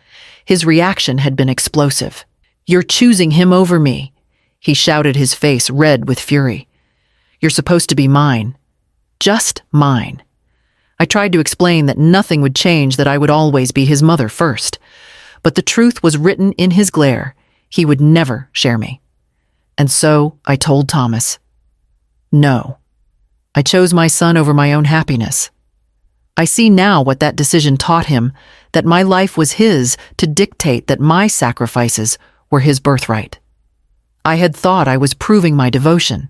His reaction had been explosive. "You're choosing him over me," he shouted, his face red with fury. "You're supposed to be mine. Just mine." I tried to explain that nothing would change, that I would always be his mother first. But the truth was written in his glare. He would never share me. And so I told Thomas, no. I chose my son over my own happiness. I see now what that decision taught him, that my life was his to dictate, that my sacrifices were his birthright. I had thought I was proving my devotion.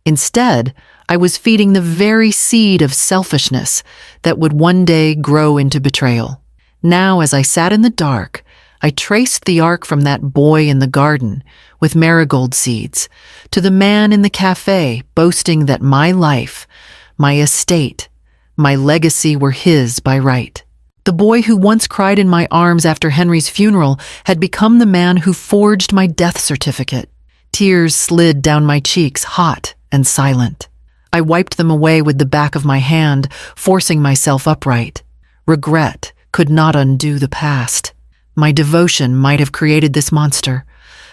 Instead, I was feeding the very seed of selfishness that would one day grow into betrayal. Now, as I sat in the dark, I traced the arc from that boy in the garden with marigold seeds to the man in the cafe boasting that my life, my estate, my legacy were his by right. The boy who once cried in my arms after Henry's funeral had become the man who forged my death certificate. Tears slid down my cheeks, hot and silent. I wiped them away with the back of my hand, forcing myself upright. Regret could not undo the past. My devotion might have created this monster,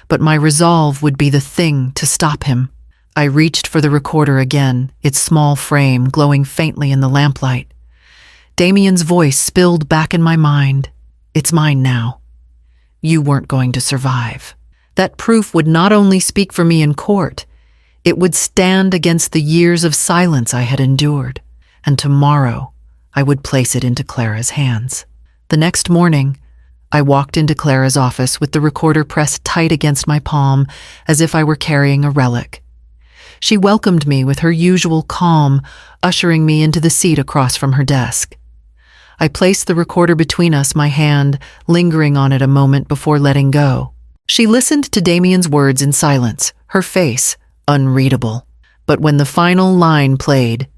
but my resolve would be the thing to stop him. I reached for the recorder again, its small frame glowing faintly in the lamplight. Damien's voice spilled back in my mind. "It's mine now. You weren't going to survive." That proof would not only speak for me in court, it would stand against the years of silence I had endured, and tomorrow I would place it into Clara's hands. The next morning, I walked into Clara's office with the recorder pressed tight against my palm as if I were carrying a relic. She welcomed me with her usual calm, ushering me into the seat across from her desk. I placed the recorder between us, my hand lingering on it a moment before letting go. She listened to Damien's words in silence, her face unreadable. But when the final line played,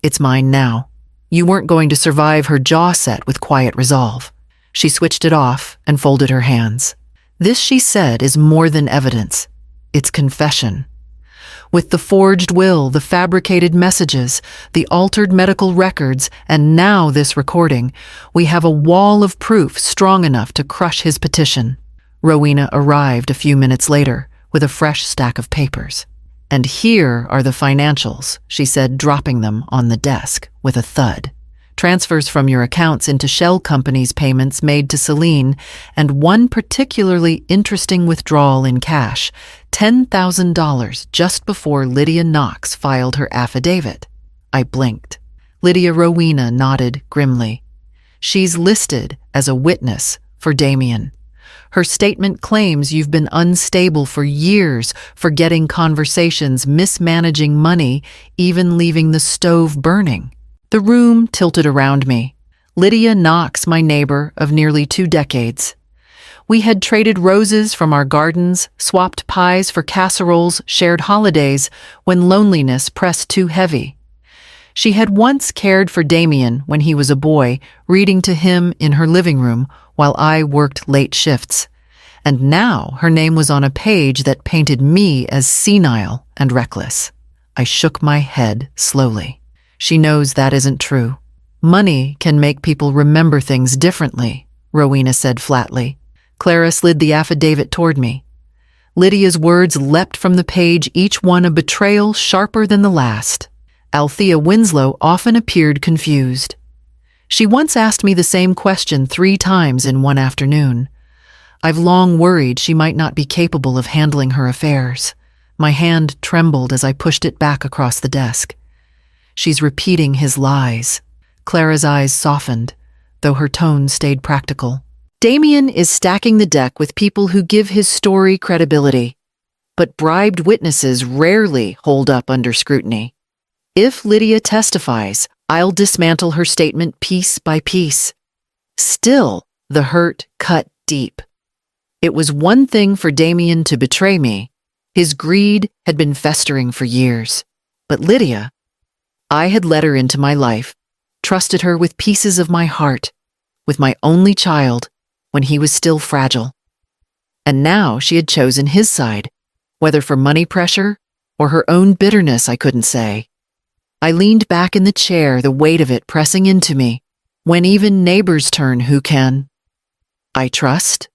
"It's mine now," you weren't going to survive, her jaw set with quiet resolve. She switched it off and folded her hands. "This," she said, "is more than evidence. It's confession. With the forged will, the fabricated messages, the altered medical records, and now this recording, we have a wall of proof strong enough to crush his petition." Rowena arrived a few minutes later with a fresh stack of papers. "And here are the financials," she said, dropping them on the desk with a thud. "Transfers from your accounts into shell companies, payments made to Celine, and one particularly interesting withdrawal in cash, $10,000 just before Lydia Knox filed her affidavit." I blinked. Lydia Rowena nodded grimly. "She's listed as a witness for Damien. Her statement claims you've been unstable for years, forgetting conversations, mismanaging money, even leaving the stove burning." The room tilted around me. Lydia Knox, my neighbor of nearly 2 decades. We had traded roses from our gardens, swapped pies for casseroles, shared holidays when loneliness pressed too heavy. She had once cared for Damien when he was a boy, reading to him in her living room while I worked late shifts. And now her name was on a page that painted me as senile and reckless. I shook my head slowly. She knows that isn't true. Money can make people remember things differently, Rowena said flatly. Clara slid the affidavit toward me. Lydia's words leapt from the page, each one a betrayal sharper than the last. Althea Winslow often appeared confused. She once asked me the same question 3 times in one afternoon. I've long worried she might not be capable of handling her affairs. My hand trembled as I pushed it back across the desk. She's repeating his lies. Clara's eyes softened, though her tone stayed practical. Damien is stacking the deck with people who give his story credibility, but bribed witnesses rarely hold up under scrutiny. If Lydia testifies, I'll dismantle her statement piece by piece. Still, the hurt cut deep. It was one thing for Damien to betray me. His greed had been festering for years. But Lydia, I had let her into my life, trusted her with pieces of my heart, with my only child, when he was still fragile. And now she had chosen his side, whether for money pressure or her own bitterness, I couldn't say. I leaned back in the chair, the weight of it pressing into me. When even neighbors turn, who can I trust?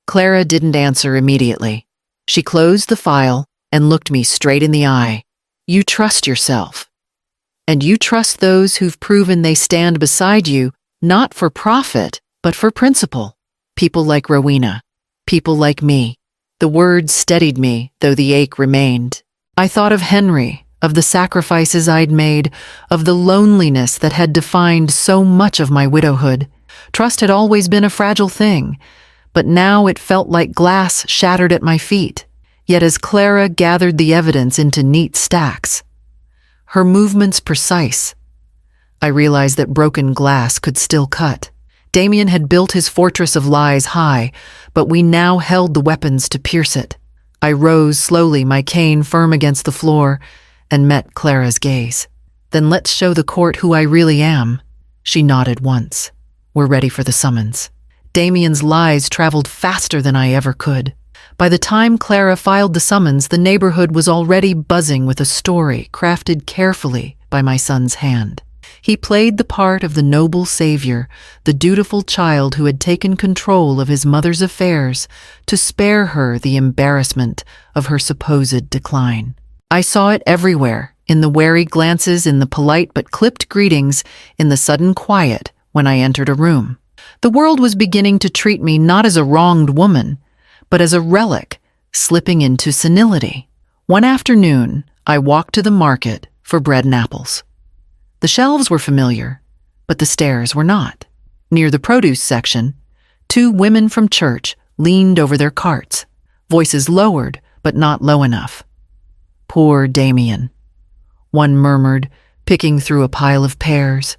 Clara didn't answer immediately. She closed the file and looked me straight in the eye. You trust yourself. And you trust those who've proven they stand beside you, not for profit, but for principle. People like Rowena. People like me. The words steadied me, though the ache remained. I thought of Henry, of the sacrifices I'd made, of the loneliness that had defined so much of my widowhood. Trust had always been a fragile thing, but now it felt like glass shattered at my feet. Yet as Clara gathered the evidence into neat stacks, her movements precise, I realized that broken glass could still cut. Damien had built his fortress of lies high, but we now held the weapons to pierce it. I rose slowly, my cane firm against the floor, and met Clara's gaze. Then let's show the court who I really am. She nodded once. We're ready for the summons. Damien's lies traveled faster than I ever could. By the time Clara filed the summons, the neighborhood was already buzzing with a story crafted carefully by my son's hand. He played the part of the noble savior, the dutiful child who had taken control of his mother's affairs to spare her the embarrassment of her supposed decline. I saw it everywhere, in the wary glances, in the polite but clipped greetings, in the sudden quiet when I entered a room. The world was beginning to treat me not as a wronged woman, but as a relic slipping into senility. One afternoon, I walked to the market for bread and apples. The shelves were familiar, but the stairs were not. Near the produce section, 2 women from church leaned over their carts, voices lowered but not low enough. Poor Damien, one murmured, picking through a pile of pears,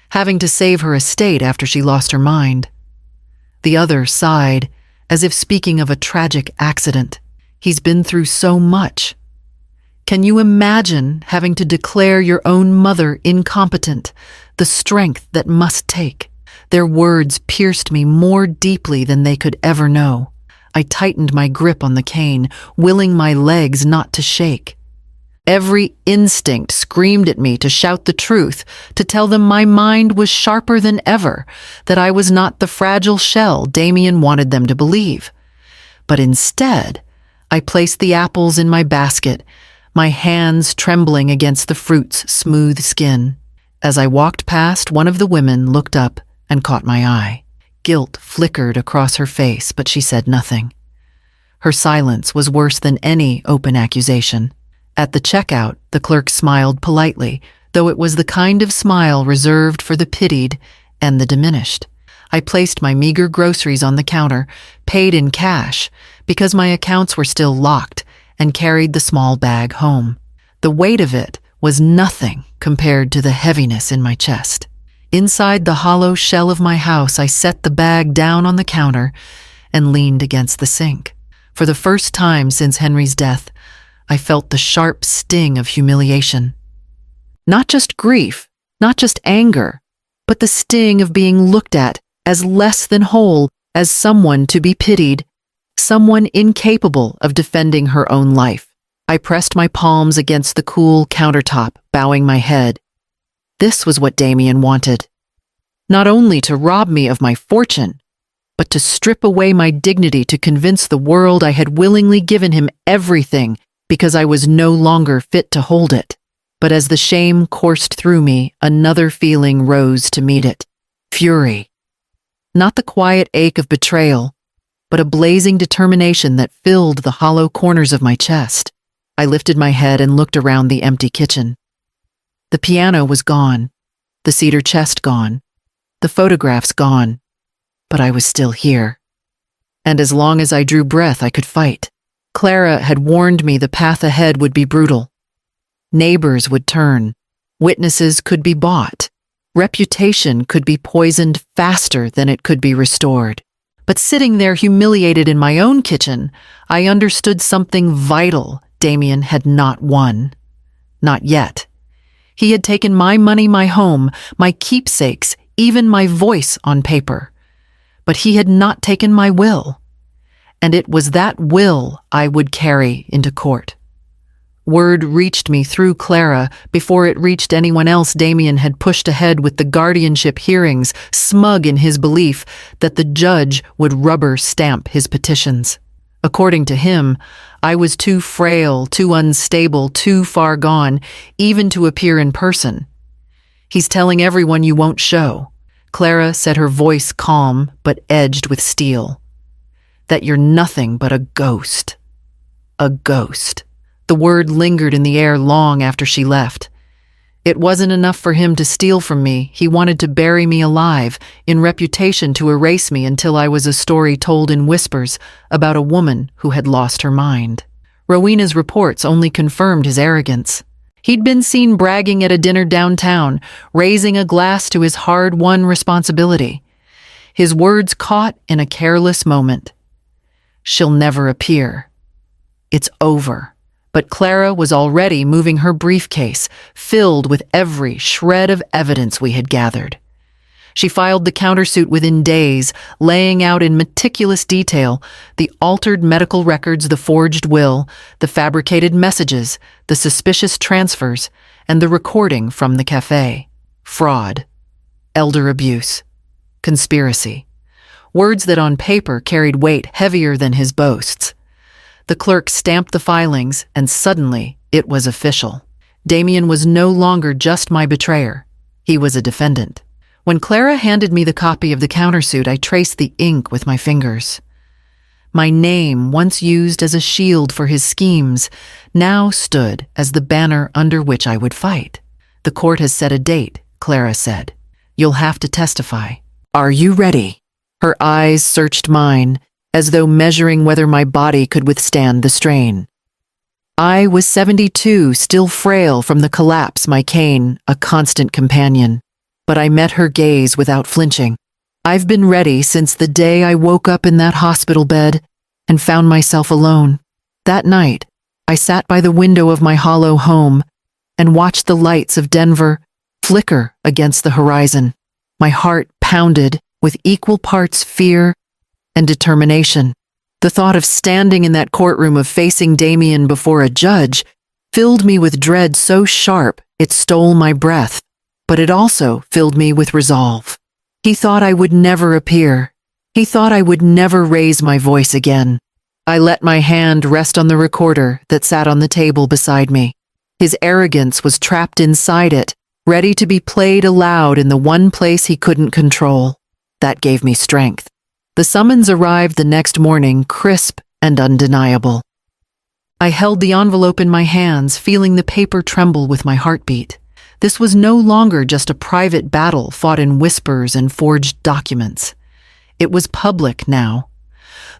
having to save her estate after she lost her mind. The other sighed, as if speaking of a tragic accident. He's been through so much. Can you imagine having to declare your own mother incompetent, the strength that must take? Their words pierced me more deeply than they could ever know. I tightened my grip on the cane, willing my legs not to shake. Every instinct screamed at me to shout the truth, to tell them my mind was sharper than ever, that I was not the fragile shell Damien wanted them to believe. But instead, I placed the apples in my basket, my hands trembling against the fruit's smooth skin. As I walked past, one of the women looked up and caught my eye. Guilt flickered across her face, but she said nothing. Her silence was worse than any open accusation. At the checkout, the clerk smiled politely, though it was the kind of smile reserved for the pitied and the diminished. I placed my meager groceries on the counter, paid in cash, because my accounts were still locked, and carried the small bag home. The weight of it was nothing compared to the heaviness in my chest. Inside the hollow shell of my house, I set the bag down on the counter and leaned against the sink. For the first time since Henry's death, I felt the sharp sting of humiliation. Not just grief, not just anger, but the sting of being looked at as less than whole, as someone to be pitied, someone incapable of defending her own life. I pressed my palms against the cool countertop, bowing my head. This was what Damien wanted. Not only to rob me of my fortune, but to strip away my dignity, to convince the world I had willingly given him everything because I was no longer fit to hold it. But as the shame coursed through me, another feeling rose to meet it. Fury. Not the quiet ache of betrayal, but a blazing determination that filled the hollow corners of my chest. I lifted my head and looked around the empty kitchen. The piano was gone, the cedar chest gone, the photographs gone, but I was still here. And as long as I drew breath, I could fight. Clara had warned me the path ahead would be brutal. Neighbors would turn, witnesses could be bought, reputation could be poisoned faster than it could be restored. But sitting there humiliated in my own kitchen, I understood something vital Damien had not won. Not yet. He had taken my money, my home, my keepsakes, even my voice on paper. But he had not taken my will. And it was that will I would carry into court. Word reached me through Clara before it reached anyone else. Damien had pushed ahead with the guardianship hearings, smug in his belief that the judge would rubber stamp his petitions. According to him, I was too frail, too unstable, too far gone, even to appear in person. He's telling everyone you won't show. Clara said, her voice calm but edged with steel. That you're nothing but a ghost. A ghost. The word lingered in the air long after she left. It wasn't enough for him to steal from me. He wanted to bury me alive, in reputation to erase me until I was a story told in whispers about a woman who had lost her mind. Rowena's reports only confirmed his arrogance. He'd been seen bragging at a dinner downtown, raising a glass to his hard-won responsibility. His words caught in a careless moment. She'll never appear. It's over. But Clara was already moving her briefcase, filled with every shred of evidence we had gathered. She filed the countersuit within days, laying out in meticulous detail the altered medical records, the forged will, the fabricated messages, the suspicious transfers, and the recording from the cafe. Fraud, elder abuse, conspiracy. Words that on paper carried weight heavier than his boasts. The clerk stamped the filings, and suddenly it was official. Damien was no longer just my betrayer. He was a defendant. When Clara handed me the copy of the countersuit, I traced the ink with my fingers. My name, once used as a shield for his schemes, now stood as the banner under which I would fight. The court has set a date, Clara said. You'll have to testify. Are you ready? Her eyes searched mine, as though measuring whether my body could withstand the strain. I was 72, still frail from the collapse, my cane a constant companion. But I met her gaze without flinching. I've been ready since the day I woke up in that hospital bed and found myself alone. That night, I sat by the window of my hollow home and watched the lights of Denver flicker against the horizon. My heart pounded with equal parts fear and determination. The thought of standing in that courtroom, of facing Damien before a judge, filled me with dread so sharp it stole my breath, but it also filled me with resolve. He thought I would never appear. He thought I would never raise my voice again. I let my hand rest on the recorder that sat on the table beside me. His arrogance was trapped inside it, ready to be played aloud in the one place he couldn't control. That gave me strength. The summons arrived the next morning, crisp and undeniable. I held the envelope in my hands, feeling the paper tremble with my heartbeat. This was no longer just a private battle fought in whispers and forged documents. It was public now.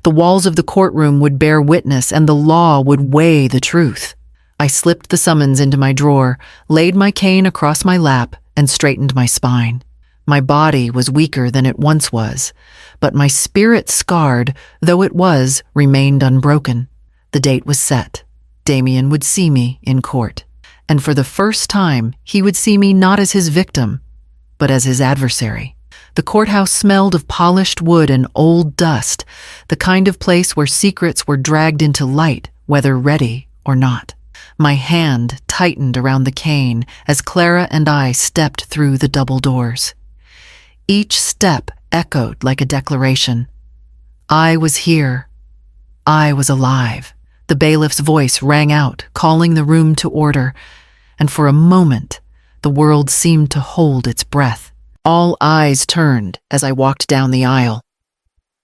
The walls of the courtroom would bear witness, and the law would weigh the truth. I slipped the summons into my drawer, laid my cane across my lap, and straightened my spine. My body was weaker than it once was, but my spirit, scarred though it was, remained unbroken. The date was set. Damien would see me in court. And for the first time, he would see me not as his victim, but as his adversary. The courthouse smelled of polished wood and old dust, the kind of place where secrets were dragged into light, whether ready or not. My hand tightened around the cane as Clara and I stepped through the double doors. Each step echoed like a declaration. I was here. I was alive. The bailiff's voice rang out, calling the room to order, and for a moment, the world seemed to hold its breath. All eyes turned as I walked down the aisle.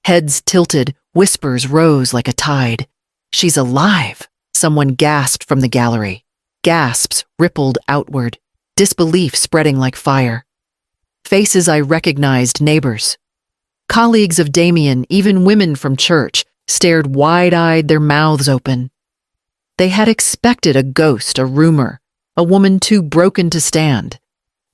Heads tilted, whispers rose like a tide. "She's alive!" Someone gasped from the gallery. Gasps rippled outward, disbelief spreading like fire. Faces I recognized, neighbors. Colleagues of Damien, even women from church, stared wide-eyed, their mouths open. They had expected a ghost, a rumor, a woman too broken to stand.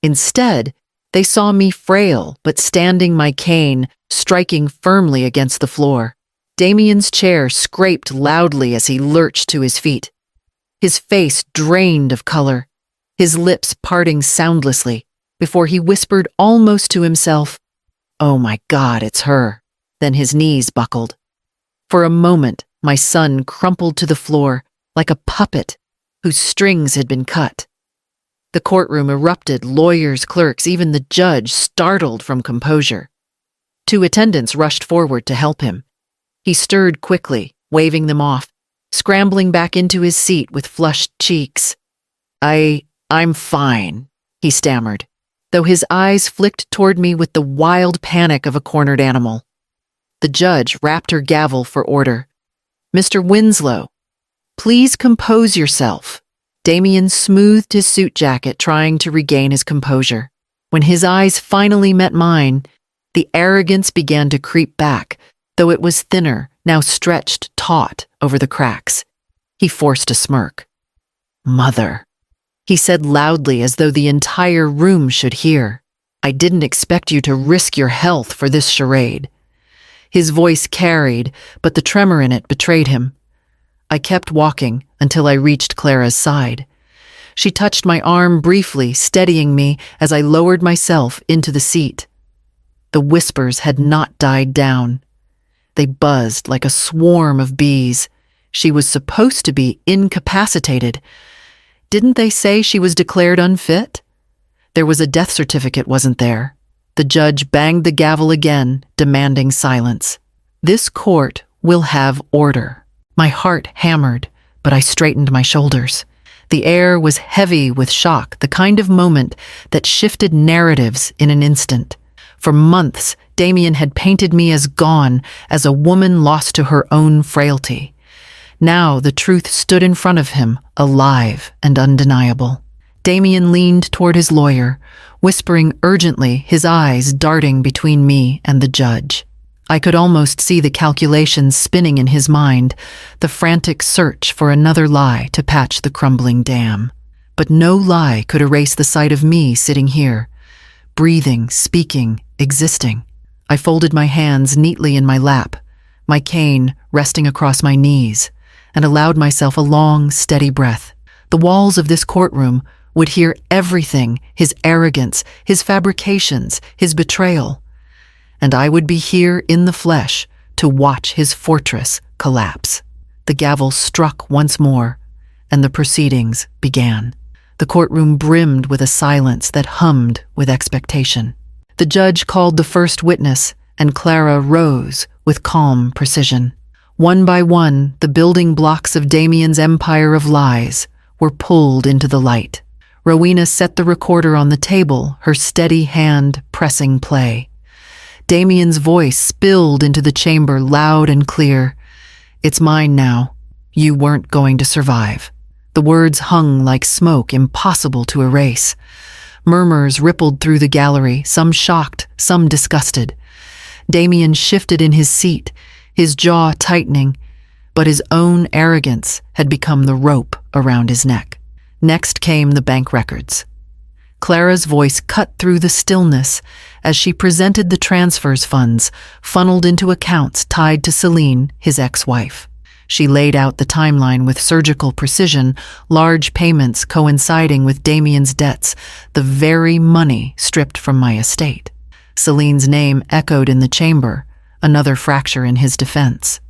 Instead, they saw me frail, but standing my cane, striking firmly against the floor. Damien's chair scraped loudly as he lurched to his feet. His face drained of color, his lips parting soundlessly, before he whispered almost to himself, "Oh my God, it's her." Then his knees buckled. For a moment, my son crumpled to the floor like a puppet whose strings had been cut. The courtroom erupted, lawyers, clerks, even the judge startled from composure. 2 attendants rushed forward to help him. He stirred quickly, waving them off, scrambling back into his seat with flushed cheeks. I'm fine," he stammered, though his eyes flicked toward me with the wild panic of a cornered animal. The judge rapped her gavel for order. "Mr. Winslow, please compose yourself." Damien smoothed his suit jacket, trying to regain his composure. When his eyes finally met mine, the arrogance began to creep back, though it was thinner, now stretched taut over the cracks. He forced a smirk. "Mother," he said loudly as though the entire room should hear. "I didn't expect you to risk your health for this charade." His voice carried, but the tremor in it betrayed him. I kept walking until I reached Clara's side. She touched my arm briefly, steadying me as I lowered myself into the seat. The whispers had not died down. They buzzed like a swarm of bees. She was supposed to be incapacitated. Didn't they say she was declared unfit? There was a death certificate, wasn't there? The judge banged the gavel again, demanding silence. "This court will have order." My heart hammered, but I straightened my shoulders. The air was heavy with shock, the kind of moment that shifted narratives in an instant. For months, Damien had painted me as gone, as a woman lost to her own frailty. Now the truth stood in front of him, alive and undeniable. Damien leaned toward his lawyer, whispering urgently, his eyes darting between me and the judge. I could almost see the calculations spinning in his mind, the frantic search for another lie to patch the crumbling dam. But no lie could erase the sight of me sitting here, breathing, speaking, existing. I folded my hands neatly in my lap, my cane resting across my knees, and allowed myself a long, steady breath. The walls of this courtroom would hear everything, his arrogance, his fabrications, his betrayal. And I would be here in the flesh to watch his fortress collapse. The gavel struck once more, and the proceedings began. The courtroom brimmed with a silence that hummed with expectation. The judge called the first witness, and Clara rose with calm precision. One by one, the building blocks of Damien's empire of lies were pulled into the light. Rowena set the recorder on the table, her steady hand pressing play. Damien's voice spilled into the chamber loud and clear. "It's mine now. You weren't going to survive." The words hung like smoke, impossible to erase. Murmurs rippled through the gallery, some shocked, some disgusted. Damien shifted in his seat, his jaw tightening, but his own arrogance had become the rope around his neck. Next came the bank records. Clara's voice cut through the stillness as she presented the transfers funds funneled into accounts tied to Celine, his ex-wife. She laid out the timeline with surgical precision, large payments coinciding with Damien's debts, the very money stripped from my estate. Celine's name echoed in the chamber, another fracture in his defense.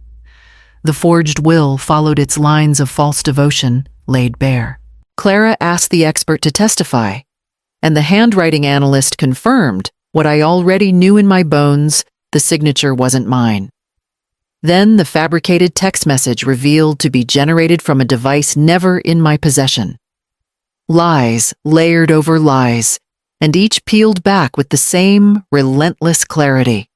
The forged will followed its lines of false devotion, laid bare. Clara asked the expert to testify, and the handwriting analyst confirmed what I already knew in my bones: the signature wasn't mine. Then the fabricated text message revealed to be generated from a device never in my possession. Lies layered over lies, and each peeled back with the same relentless clarity.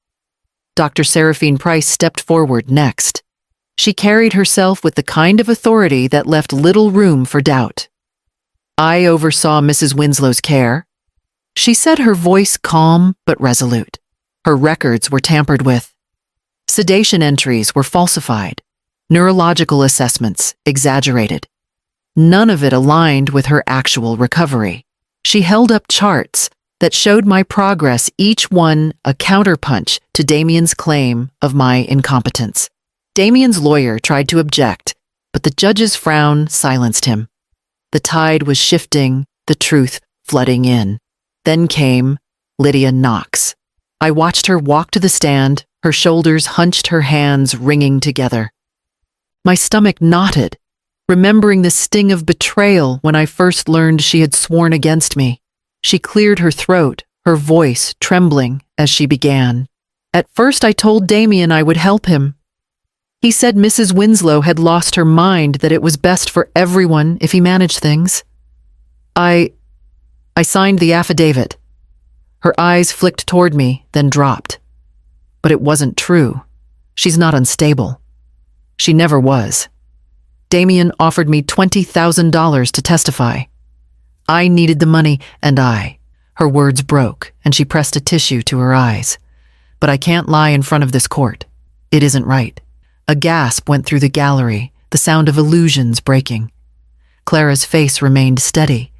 Dr. Seraphine Price stepped forward next. She carried herself with the kind of authority that left little room for doubt. "I oversaw Mrs. Winslow's care," she said, her voice calm but resolute. "Her records were tampered with. Sedation entries were falsified. Neurological assessments exaggerated. None of it aligned with her actual recovery." She held up charts that showed my progress, each one a counterpunch to Damien's claim of my incompetence. Damien's lawyer tried to object, but the judge's frown silenced him. The tide was shifting, the truth flooding in. Then came Lydia Knox. I watched her walk to the stand, her shoulders hunched, her hands wringing together. My stomach knotted, remembering the sting of betrayal when I first learned she had sworn against me. She cleared her throat, her voice trembling as she began. "At first I told Damien I would help him. He said Mrs. Winslow had lost her mind, that it was best for everyone if he managed things. I signed the affidavit." Her eyes flicked toward me, then dropped. "But it wasn't true. She's not unstable. She never was. Damien offered me $20,000 to testify. I needed the money, and Her words broke, and she pressed a tissue to her eyes. "But I can't lie in front of this court. It isn't right." A gasp went through the gallery, the sound of illusions breaking. Clara's face remained steady,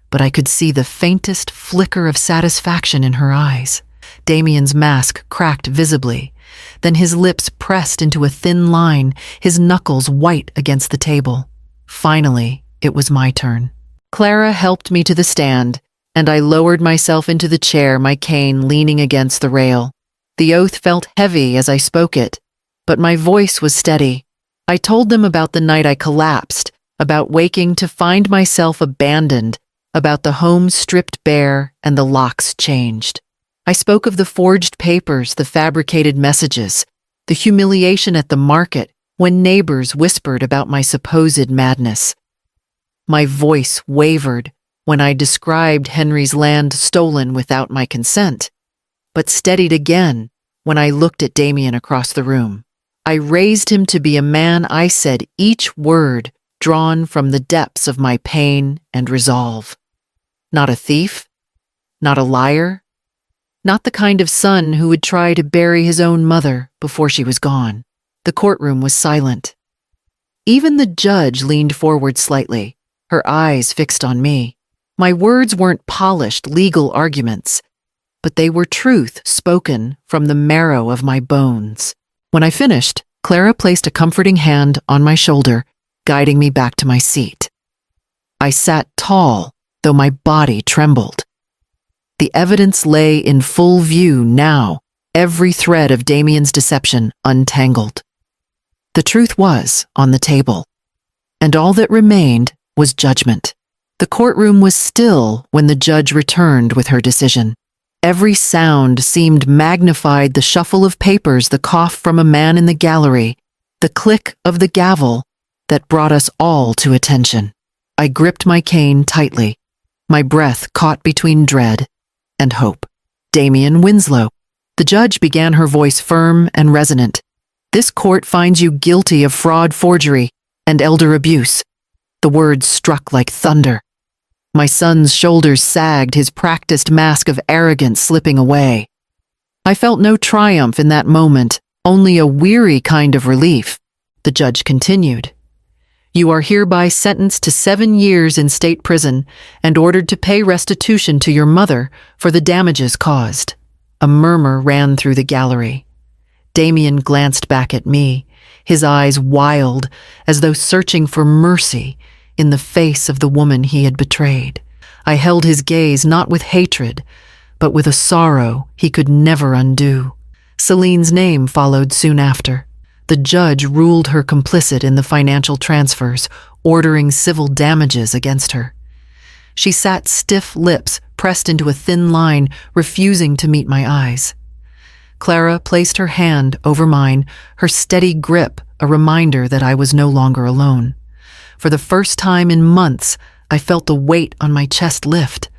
but I could see the faintest flicker of satisfaction in her eyes. Damien's mask cracked visibly. Then his lips pressed into a thin line, his knuckles white against the table. Finally, it was my turn. Clara helped me to the stand, and I lowered myself into the chair, my cane leaning against the rail. The oath felt heavy as I spoke it, but my voice was steady. I told them about the night I collapsed, about waking to find myself abandoned, about the home stripped bare and the locks changed. I spoke of the forged papers, the fabricated messages, the humiliation at the market when neighbors whispered about my supposed madness. My voice wavered when I described Henry's land stolen without my consent, but steadied again when I looked at Damien across the room. I raised him to be a man. I said each word drawn from the depths of my pain and resolve. Not a thief, not a liar, not the kind of son who would try to bury his own mother before she was gone. The courtroom was silent. Even the judge leaned forward slightly, her eyes fixed on me. My words weren't polished legal arguments, but they were truth spoken from the marrow of my bones. When I finished, Clara placed a comforting hand on my shoulder, guiding me back to my seat. I sat tall, though my body trembled. The evidence lay in full view now, every thread of Damien's deception untangled. The truth was on the table, and all that remained was judgment. The courtroom was still when the judge returned with her decision. Every sound seemed magnified: the shuffle of papers, the cough from a man in the gallery, the click of the gavel that brought us all to attention. I gripped my cane tightly, my breath caught between dread and hope. "Damien Winslow," the judge began, her voice firm and resonant. "This court finds you guilty of fraud, forgery, and elder abuse." The words struck like thunder. My son's shoulders sagged, his practiced mask of arrogance slipping away. I felt no triumph in that moment, only a weary kind of relief. The judge continued. You are hereby sentenced to 7 years in state prison and ordered to pay restitution to your mother for the damages caused." A murmur ran through the gallery. Damien glanced back at me, his eyes wild, as though searching for mercy in the face of the woman he had betrayed. I held his gaze not with hatred, but with a sorrow he could never undo. Celine's name followed soon after. The judge ruled her complicit in the financial transfers, ordering civil damages against her. She sat stiff lips pressed into a thin line, refusing to meet my eyes. Clara placed her hand over mine, her steady grip a reminder that I was no longer alone. For the first time in months, I felt the weight on my chest lift.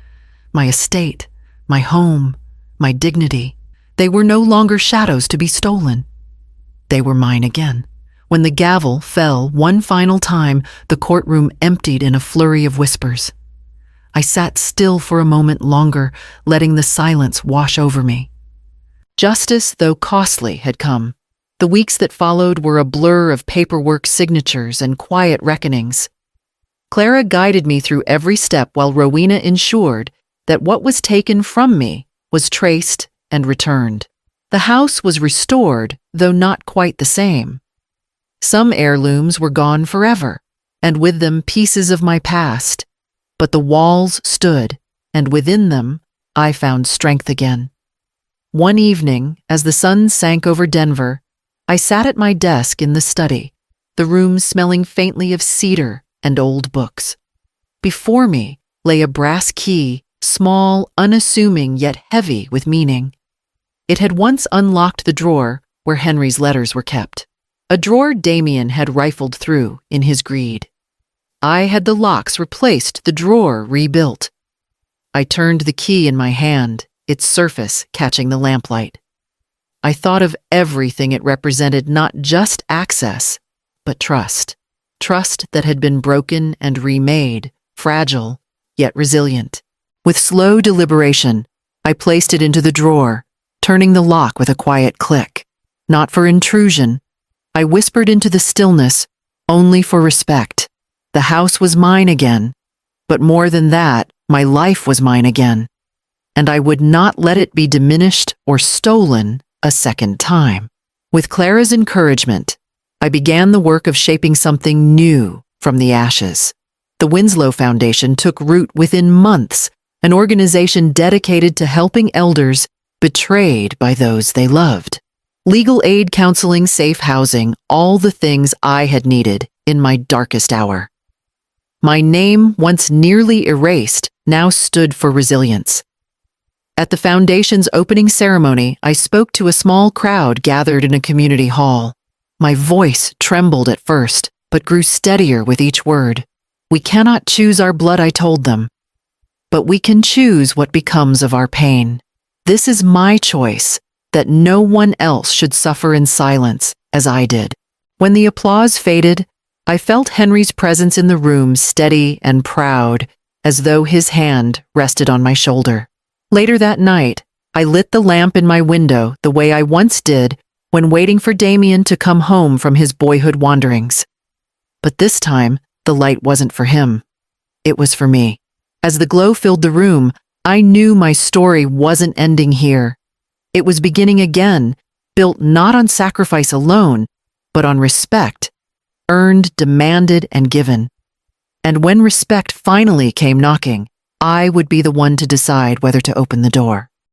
My estate, my home, my dignity, they were no longer shadows to be stolen. They were mine again. When the gavel fell one final time, the courtroom emptied in a flurry of whispers. I sat still for a moment longer, letting the silence wash over me. Justice, though costly, had come. The weeks that followed were a blur of paperwork signatures and quiet reckonings. Clara guided me through every step while Rowena ensured that what was taken from me was traced and returned. The house was restored, though not quite the same. Some heirlooms were gone forever, and with them pieces of my past. But the walls stood, and within them I found strength again. One evening, as the sun sank over Denver, I sat at my desk in the study, the room smelling faintly of cedar and old books. Before me lay a brass key, small, unassuming, yet heavy with meaning. It had once unlocked the drawer where Henry's letters were kept, a drawer Damien had rifled through in his greed. I had the locks replaced, the drawer rebuilt. I turned the key in my hand, its surface catching the lamplight. I thought of everything it represented, not just access, but trust. Trust that had been broken and remade, fragile, yet resilient. With slow deliberation, I placed it into the drawer, turning the lock with a quiet click. Not for intrusion. I whispered into the stillness, only for respect. The house was mine again, but more than that, my life was mine again. And I would not let it be diminished or stolen a second time. With Clara's encouragement, I began the work of shaping something new from the ashes. The Winslow Foundation took root within months, an organization dedicated to helping elders betrayed by those they loved. Legal aid, counseling, safe housing, all the things I had needed in my darkest hour. My name, once nearly erased, now stood for resilience. At the foundation's opening ceremony, I spoke to a small crowd gathered in a community hall. My voice trembled at first, but grew steadier with each word. "We cannot choose our blood," I told them, "but we can choose what becomes of our pain. This is my choice, that no one else should suffer in silence as I did." When the applause faded, I felt Henry's presence in the room, steady and proud, as though his hand rested on my shoulder. Later that night, I lit the lamp in my window the way I once did when waiting for Damien to come home from his boyhood wanderings. But this time, the light wasn't for him. It was for me. As the glow filled the room, I knew my story wasn't ending here. It was beginning again, built not on sacrifice alone, but on respect, earned, demanded, and given. And when respect finally came knocking, I would be the one to decide whether to open the door.